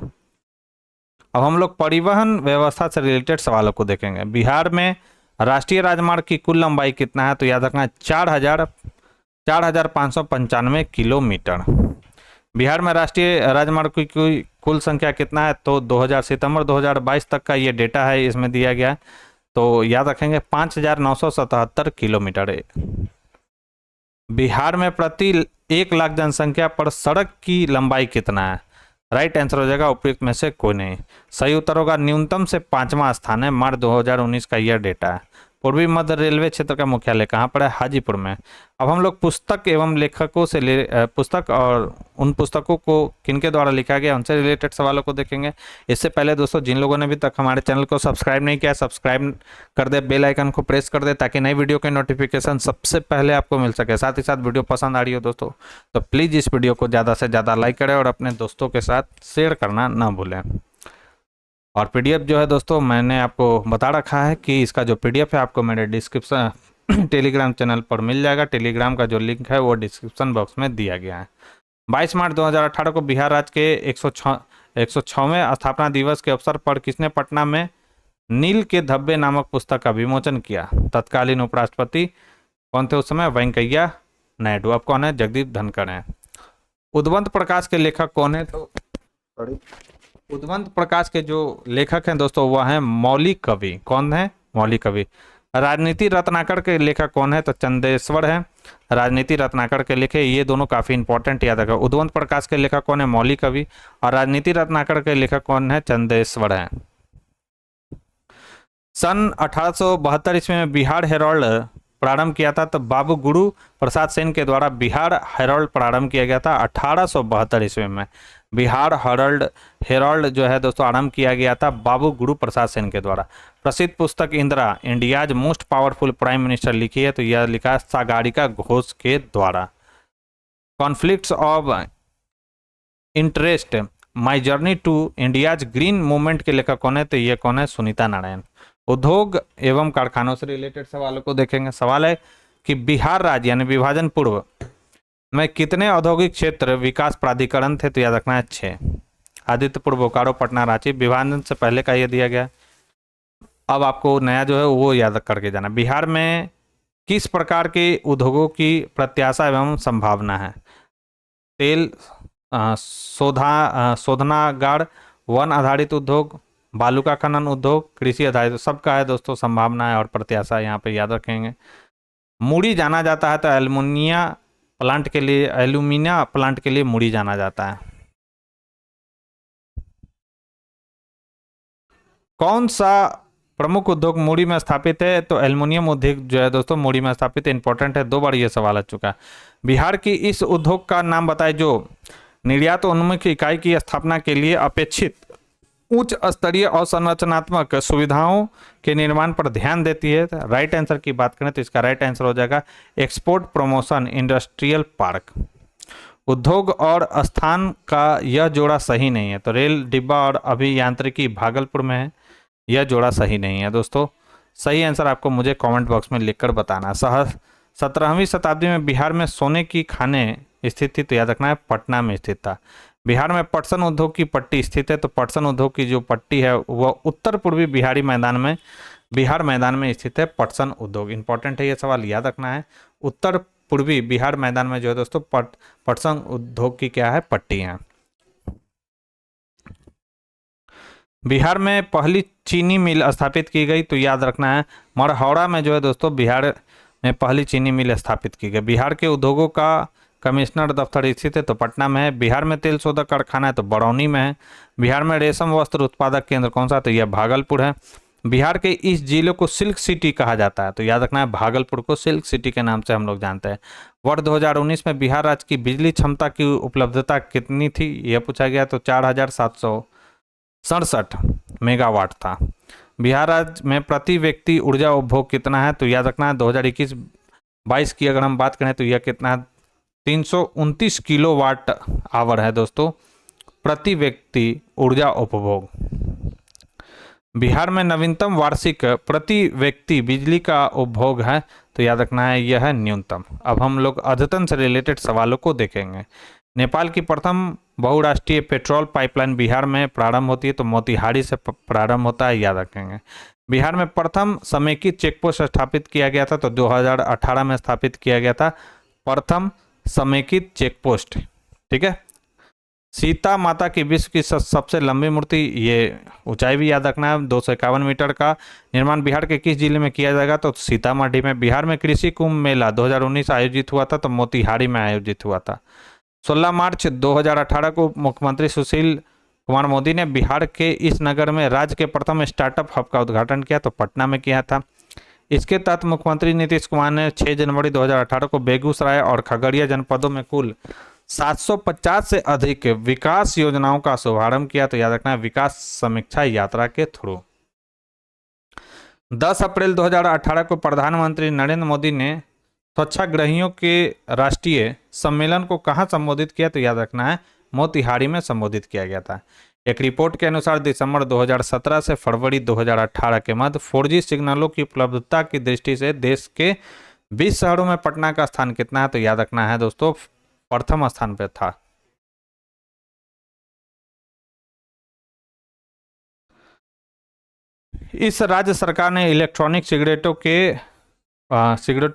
अब हम लोग परिवहन व्यवस्था से रिलेटेड सवालों को देखेंगे। बिहार में राष्ट्रीय राजमार्ग की कुल लंबाई कितना है, तो याद रखना 4,595 किलोमीटर। बिहार में राष्ट्रीय राजमार्ग की कुल संख्या कितना है, तो 2000 सितंबर 2022 तक का ये डेटा है, इसमें दिया गया है, तो याद रखेंगे 5,977 किलोमीटर है। बिहार में प्रति 1 लाख जनसंख्या पर सड़क की लंबाई कितना है, राइट आंसर हो जाएगा उपयुक्त में से कोई नहीं। सही उत्तर होगा न्यूनतम से 5वां स्थान है, मार्च 2019 का यह डेटा है। पूर्वी मध्य रेलवे क्षेत्र का मुख्यालय कहाँ पर है, हाजीपुर में। अब हम लोग पुस्तक एवं लेखकों से पुस्तक और उन पुस्तकों को किनके द्वारा लिखा गया उनसे रिलेटेड सवालों को देखेंगे। इससे पहले दोस्तों जिन लोगों ने अभी तक हमारे चैनल को सब्सक्राइब नहीं किया, सब्सक्राइब कर दे, बेल आइकन को प्रेस कर दे, ताकि नई वीडियो के नोटिफिकेशन सबसे पहले आपको मिल सके। साथ ही साथ वीडियो पसंद आ रही हो दोस्तों तो प्लीज़ इस वीडियो को ज़्यादा से ज़्यादा लाइक करें और अपने दोस्तों के साथ शेयर करना ना भूलें। और PDF जो है दोस्तों मैंने आपको बता रखा है कि इसका जो PDF है आपको मेरे डिस्क्रिप्शन टेलीग्राम चैनल पर मिल जाएगा। टेलीग्राम का जो लिंक है वो डिस्क्रिप्शन बॉक्स में दिया गया है। 22 मार्च 2018 को बिहार राज्य के 106वें स्थापना दिवस के अवसर पर किसने पटना में नील के धब्बे नामक पुस्तक का विमोचन किया। तत्कालीन उपराष्ट्रपति कौन थे उस समय, वेंकैया नायडू। अब कौन है, जगदीप धनखड़ हैं। उद्वंत प्रकाश के लेखक कौन है, तो उद्वंत प्रकाश के जो लेखक हैं दोस्तों वह हैं मौलिक कवि। कौन है, मौलिक कवि। राजनीति रत्नाकर के लेखक कौन है, तो चंदेश्वर है। राजनीति रत्नाकर के लिखे, ये दोनों काफी इंपॉर्टेंट याद रखा। उद्वंत प्रकाश के लेखक कौन है, मौलिक कवि, और राजनीति रत्नाकर के लेखक कौन है, चंदेश्वर है। सन 1872 ईस्वी में बिहार हेराल्ड प्रारंभ किया था, तो बाबू गुरु प्रसाद सेन के द्वारा बिहार हेराल्ड प्रारंभ किया गया था 1872 ईस्वी में। बिहार हेराल्ड जो है दोस्तों आरंभ किया गया था बाबू गुरु प्रसाद सेन के द्वारा। प्रसिद्ध पुस्तक Indira India's most powerful prime minister लिखी है, तो यह लिखा सागरिका घोष के द्वारा। Conflicts of interest my journey to India's green movement के लेखक कौन है, तो ये कौन है, सुनीता नारायण। उद्योग एवं कारखानों से रिलेटेड सवालों को देखेंगे। सवाल है कि बिहार राज्य यानी विभाजन पूर्व में कितने औद्योगिक क्षेत्र विकास प्राधिकरण थे, तो याद रखना है 6। आदित्यपुर, बोकारो, पटना, रांची। विभाजन से पहले का ये दिया गया। अब आपको नया जो है वो याद करके जाना। बिहार में किस प्रकार के उद्योगों की प्रत्याशा एवं संभावना है, तेल शोधनागार, वन आधारित उद्योग, बालू का खनन उद्योग, कृषि आधारित, सबका है दोस्तों संभावना है और प्रत्याशा यहाँ पे याद रखेंगे। मुड़ी जाना जाता है तो एल्युमिनिया प्लांट के लिए मुड़ी जाना जाता है। कौन सा प्रमुख उद्योग मुड़ी में स्थापित है, तो एल्युमिनियम उद्योग जो है दोस्तों मुड़ी में स्थापित है। इंपॉर्टेंट है, 2 बार ये सवाल आ चुका है। बिहार की इस उद्योग का नाम बताए जो निर्यात उन्मुख इकाई की स्थापना के लिए अपेक्षित उच्च स्तरीय और संरचनात्मक सुविधाओं के निर्माण पर ध्यान देती है। राइट आंसर की बात करें तो इसका राइट आंसर हो जाएगा एक्सपोर्ट प्रमोशन इंडस्ट्रियल पार्क। उद्योग और स्थान का यह जोड़ा सही नहीं है, तो रेल डिब्बा और अभियांत्रिकी भागलपुर में है, यह जोड़ा सही नहीं है दोस्तों। सही आंसर आपको मुझे कमेंट बॉक्स में लिखकर बताना। 17वीं शताब्दी में बिहार में सोने की खानें स्थित थी, तो याद रखना है पटना में स्थित था। बिहार में पटसन उद्योग की पट्टी स्थित है, तो पटसन उद्योग की जो पट्टी है वह उत्तर पूर्वी बिहार मैदान में स्थित है पटसन उद्योग। इंपॉर्टेंट है ये सवाल, याद रखना है। उत्तर पूर्वी बिहार मैदान में जो है दोस्तों पटसन उद्योग की क्या है, पट्टी है। बिहार में पहली चीनी मिल स्थापित की गई, तो याद रखना है मरहौड़ा में जो है दोस्तों में पहली चीनी मिल स्थापित की गई। बिहार के उद्योगों का कमिश्नर दफ्तर स्थित है तो पटना में है। बिहार में तेल शोधक कारखाना है तो बरौनी में है। बिहार में रेशम वस्त्र उत्पादक केंद्र कौन सा, तो यह भागलपुर है। बिहार के इस जिले को सिल्क सिटी कहा जाता है तो याद रखना है भागलपुर को सिल्क सिटी के नाम से हम लोग जानते हैं। वर्ष 2019 में बिहार राज्य की बिजली क्षमता की उपलब्धता कितनी थी, यह पूछा गया तो 4767 मेगावाट था। बिहार राज्य में प्रति व्यक्ति ऊर्जा उपभोग कितना है, तो याद रखना है 2021-22 की अगर हम बात करें तो यह कितना है, 329 किलोवाट आवर है दोस्तों प्रति व्यक्ति ऊर्जा उपभोग। बिहार में नवीनतम वार्षिक प्रति व्यक्ति बिजली का उपभोग है तो याद रखना है यह है न्यूनतम। अब हम लोग अद्यतन से रिलेटेड सवालों को देखेंगे। नेपाल की प्रथम बहुराष्ट्रीय पेट्रोल पाइपलाइन बिहार में प्रारंभ होती है तो मोतिहारी से प्रारंभ होता है, याद रखेंगे। बिहार में प्रथम समेकित चेकपोस्ट स्थापित किया गया था तो 2018 में स्थापित किया गया था प्रथम समेकित चेकपोस्ट, ठीक है। सीता माता की विश्व की सबसे लंबी मूर्ति, ये ऊंचाई भी याद रखना है 251 मीटर का निर्माण बिहार के किस जिले में किया जाएगा, तो सीतामढ़ी में। बिहार में कृषि कुंभ मेला 2019 आयोजित हुआ था तो मोतिहारी में आयोजित हुआ था। 16 मार्च 2018 को मुख्यमंत्री सुशील कुमार मोदी ने बिहार के इस नगर में राज्य के प्रथम स्टार्टअप हब का उद्घाटन किया तो पटना में किया था। इसके तहत मुख्यमंत्री नीतीश कुमार ने 6 जनवरी 2018 को बेगूसराय और खगड़िया जनपदों में कुल 750 से अधिक विकास योजनाओं का शुभारंभ किया तो याद रखना है विकास समीक्षा यात्रा के थ्रू। 10 अप्रैल 2018 को प्रधानमंत्री नरेंद्र मोदी ने स्वच्छाग्रहियों के राष्ट्रीय सम्मेलन को कहां संबोधित किया, तो याद रखना है मोतिहारी में संबोधित किया गया था। एक रिपोर्ट के अनुसार दिसंबर 2017 से फरवरी 2018 के मध्य 4G सिग्नलों की उपलब्धता की दृष्टि से देश के 20 शहरों में पटना का स्थान कितना है, तो याद रखना है दोस्तों प्रथम स्थान पर था। इस राज्य सरकार ने इलेक्ट्रॉनिक सिगरेटों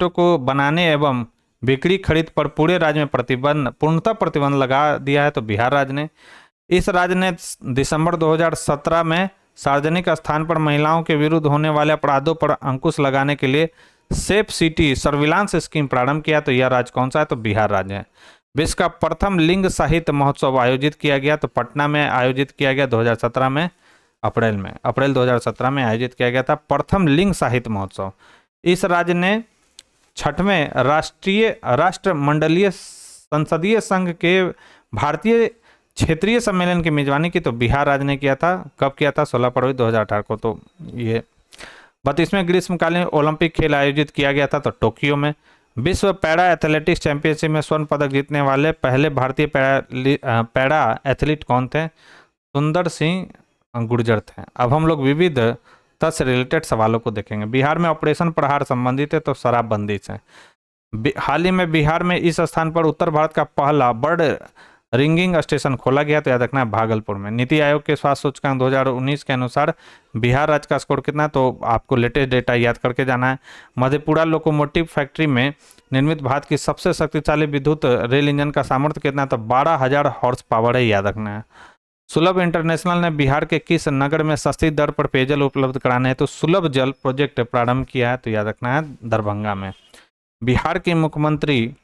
को बनाने एवं बिक्री खरीद पर पूरे राज्य में पूर्णतः प्रतिबंध लगा दिया है तो बिहार राज्य ने। इस राज्य ने दिसंबर 2017 में सार्वजनिक स्थान पर महिलाओं के विरुद्ध होने वाले अपराधों पर अंकुश लगाने के लिए सेफ सिटी सर्विलांस स्कीम प्रारंभ किया तो यह राज्य कौन सा है, तो बिहार राज्य है। विश्व का प्रथम लिंग साहित्य महोत्सव आयोजित किया गया तो पटना में आयोजित किया गया 2017 में अप्रैल 2017 में आयोजित किया गया था प्रथम लिंग साहित्य महोत्सव। इस राज्य ने 6वें राष्ट्रमंडलीय संसदीय संघ के भारतीय क्षेत्रीय सम्मेलन की मेजबानी की तो बिहार राज्य ने किया था। कब किया था, 16 फरवरी 2018 को। तो ये 32वें ग्रीष्मकालीन ओलंपिक खेल आयोजित किया गया था तो टोक्यो में। विश्व पैरा एथलेटिक्स चैंपियनशिप में स्वर्ण पदक जीतने वाले पहले भारतीय पैरा एथलीट कौन थे, सुंदर सिंह गुर्जर थे। अब हम लोग विविधता से रिलेटेड सवालों को देखेंगे। बिहार में ऑपरेशन प्रहार संबंधित है तो शराबबंदी से। हाल ही में बिहार में इस स्थान पर उत्तर भारत का पहला बर्ड रिंगिंग स्टेशन खोला गया तो याद रखना है भागलपुर में। नीति आयोग के स्वास्थ्य सूचकांक 2019 के अनुसार बिहार राज्य का स्कोर कितना, तो आपको लेटेस्ट डेटा याद करके जाना है। मधेपुरा लोकोमोटिव फैक्ट्री में निर्मित भारत की सबसे शक्तिशाली विद्युत रेल इंजन का सामर्थ्य कितना, तो 12,000 हॉर्स पावर है, याद रखना है। सुलभ इंटरनेशनल ने बिहार के किस नगर में सस्ती दर पर पेयजल उपलब्ध कराने हेतु सुलभ जल प्रोजेक्ट प्रारंभ किया है, तो याद रखना है दरभंगा में। बिहार के मुख्यमंत्री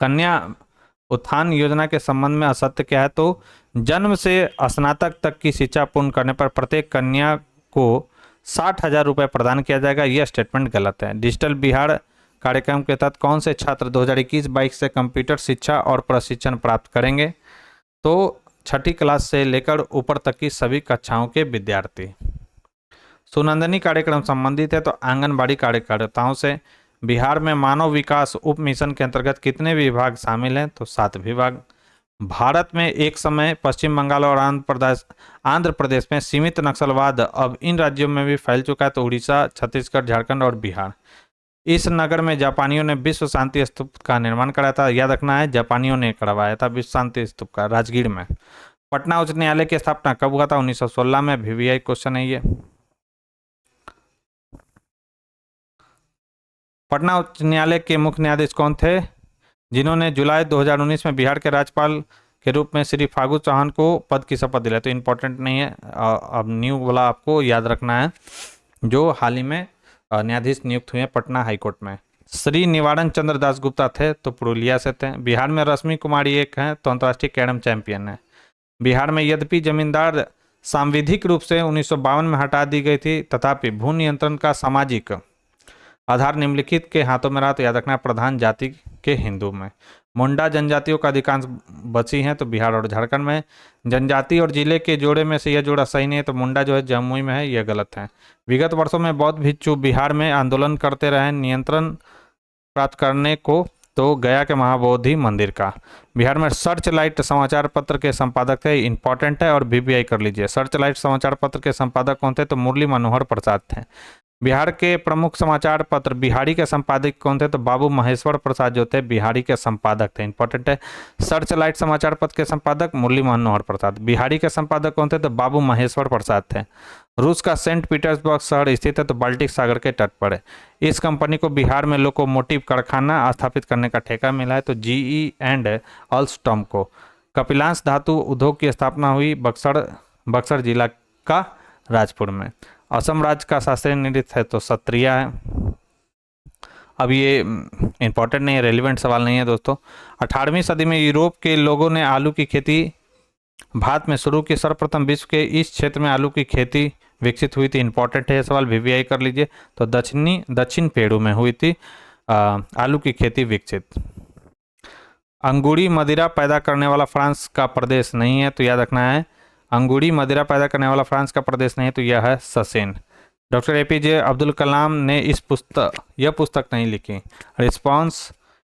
कन्या उत्थान योजना के संबंध में असत्य क्या है, तो जन्म से स्नातक तक की शिक्षा पूर्ण करने पर प्रत्येक कन्या को 60,000 रुपये प्रदान किया जाएगा, यह स्टेटमेंट गलत है। डिजिटल बिहार कार्यक्रम के तहत कौन से छात्र 2021-22 से कंप्यूटर शिक्षा और प्रशिक्षण प्राप्त करेंगे, तो 6ठी क्लास से लेकर ऊपर तक की सभी कक्षाओं के विद्यार्थी। सुनंदनी कार्यक्रम संबंधित है तो आंगनबाड़ी कार्यकर्ताओं से। बिहार में मानव विकास उप मिशन के अंतर्गत कितने विभाग शामिल हैं, तो 7 विभाग। भारत में एक समय पश्चिम बंगाल और आंध्र प्रदेश में सीमित नक्सलवाद अब इन राज्यों में भी फैल चुका है, तो उड़ीसा, छत्तीसगढ़, झारखंड और बिहार। इस नगर में जापानियों ने विश्व शांति स्तूप का निर्माण कराया था, याद रखना है जापानियों ने करवाया था विश्व शांति स्तूप का, राजगीर में। पटना उच्च न्यायालय की स्थापना कब हुआ था, 1916 में। VVI क्वेश्चन है ये। पटना उच्च न्यायालय के मुख्य न्यायाधीश कौन थे, जिन्होंने जुलाई 2019 में बिहार के राज्यपाल के रूप में श्री फागू चौहान को पद की शपथ दिलाई, तो इंपॉर्टेंट नहीं है। अब न्यू वाला आपको याद रखना है जो हाल ही में न्यायाधीश नियुक्त हुए पटना हाईकोर्ट में। श्री निवारण चंद्र दासगुप्ता थे तो पुरुलिया से थे। बिहार में रश्मि कुमारी एक हैं तो अंतर्राष्ट्रीय कैरम चैंपियन है। बिहार में यद्यपि जमींदार सांविधिक रूप से 1952 में हटा दी गई थी, तथापि भू नियंत्रण का सामाजिक आधार निम्नलिखित के हाथों में रहा, तो याद रखना प्रधान जाति के हिंदू में। मुंडा जनजातियों का अधिकांश बची हैं तो बिहार और झारखंड में। जनजाति और जिले के जोड़े में से यह जोड़ा सही नहीं है, तो मुंडा जो है जमुई में है, यह गलत है। विगत वर्षों में बौद्ध भिक्षु बिहार में आंदोलन करते रहे नियंत्रण प्राप्त करने को, तो गया के महाबोधि मंदिर का। बिहार में सर्च लाइट समाचार पत्र के संपादक थे, इंपॉर्टेंट है और VBI कर लीजिए। सर्च लाइट समाचार पत्र के संपादक कौन थे, तो मुरली मनोहर प्रसाद थे। बिहार के प्रमुख समाचार पत्र बिहारी के संपादक कौन थे, तो बाबू महेश्वर प्रसाद जो थे बिहारी के संपादक थे, इंपॉर्टेंट है। सर्च लाइट समाचार पत्र के संपादक मुरली मनोहर प्रसाद। बिहारी के संपादक कौन थे, तो बाबू महेश्वर प्रसाद थे। रूस का सेंट पीटर्सबर्ग शहर स्थित है तो बाल्टिक सागर के तट पर है। इस कंपनी को बिहार में लोकोमोटिव कारखाना स्थापित करने का ठेका मिला है, तो GE एंड अल्स्टॉम को। कपिलांश धातु उद्योग की स्थापना हुई बक्सर जिला का राजपुर में। असम राज्य का शास्त्रीय नृत्य है तो सत्रिया है। अब ये इंपॉर्टेंट नहीं है, रेलिवेंट सवाल नहीं है दोस्तों। 18वीं सदी में यूरोप के लोगों ने आलू की खेती भारत में शुरू की। सर्वप्रथम विश्व के इस क्षेत्र में आलू की खेती विकसित हुई थी, इंपॉर्टेंट है सवाल, VBI कर लीजिए। तो दक्षिण पेरू में हुई थी आलू की खेती विकसित। अंगूरी मदिरा पैदा करने वाला फ्रांस का प्रदेश नहीं है, तो याद रखना है अंगूरी मदिरा पैदा करने वाला फ्रांस का प्रदेश नहीं है, तो यह है Sassen. Doctor APJ Abdul Kalam ने यह पुस्तक नहीं लिखी, response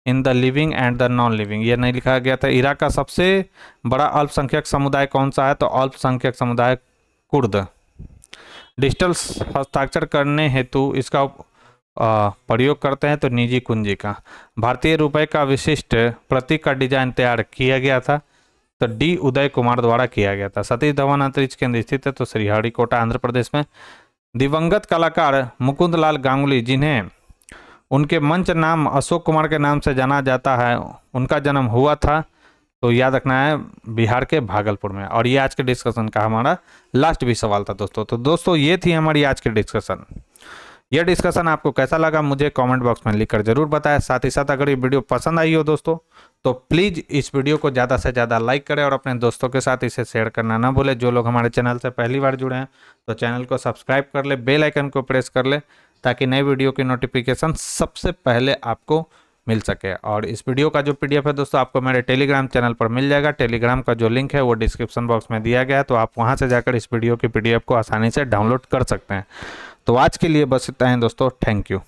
in the living and the non living, यह नहीं लिखा गया था। इराक का सबसे बड़ा अल्पसंख्यक समुदाय कौन सा है, तो अल्पसंख्यक समुदाय कुर्द। डिजिटल हस्ताक्षर करने हेतु इसका प्रयोग करते हैं तो निजी कुंजी का। भारतीय रुपए का विशिष्ट प्रतीक का डिजाइन तैयार किया गया था, तो D उदय कुमार द्वारा किया गया था। सतीश धवन अंतरिक्ष केंद्र स्थित है तो श्रीहरिकोटा आंध्र प्रदेश में। दिवंगत कलाकार मुकुंद लाल गांगुली, जिन्हें उनके मंच नाम अशोक कुमार के नाम से जाना जाता है, उनका जन्म हुआ था, तो याद रखना है बिहार के भागलपुर में। और ये आज के डिस्कशन का हमारा लास्ट भी सवाल था दोस्तों। तो दोस्तों ये थी हमारी आज की डिस्कशन। यह डिस्कशन आपको कैसा लगा मुझे कमेंट बॉक्स में लिखकर जरूर बताएं। साथ ही साथ अगर ये वीडियो पसंद आई हो दोस्तों तो प्लीज़ इस वीडियो को ज़्यादा से ज़्यादा लाइक करें और अपने दोस्तों के साथ इसे शेयर करना ना भूलें। जो लोग हमारे चैनल से पहली बार जुड़े हैं तो चैनल को सब्सक्राइब कर ले, बेल आइकन को प्रेस कर ले, ताकि नए वीडियो की नोटिफिकेशन सबसे पहले आपको मिल सके। और इस वीडियो का जो PDF है दोस्तों आपको मेरे टेलीग्राम चैनल पर मिल जाएगा। टेलीग्राम का जो लिंक है वो डिस्क्रिप्शन बॉक्स में दिया गया है, तो आप वहाँ से जाकर इस वीडियो की PDF को आसानी से डाउनलोड कर सकते हैं। तो आज के लिए बस इतना ही दोस्तों, थैंक यू।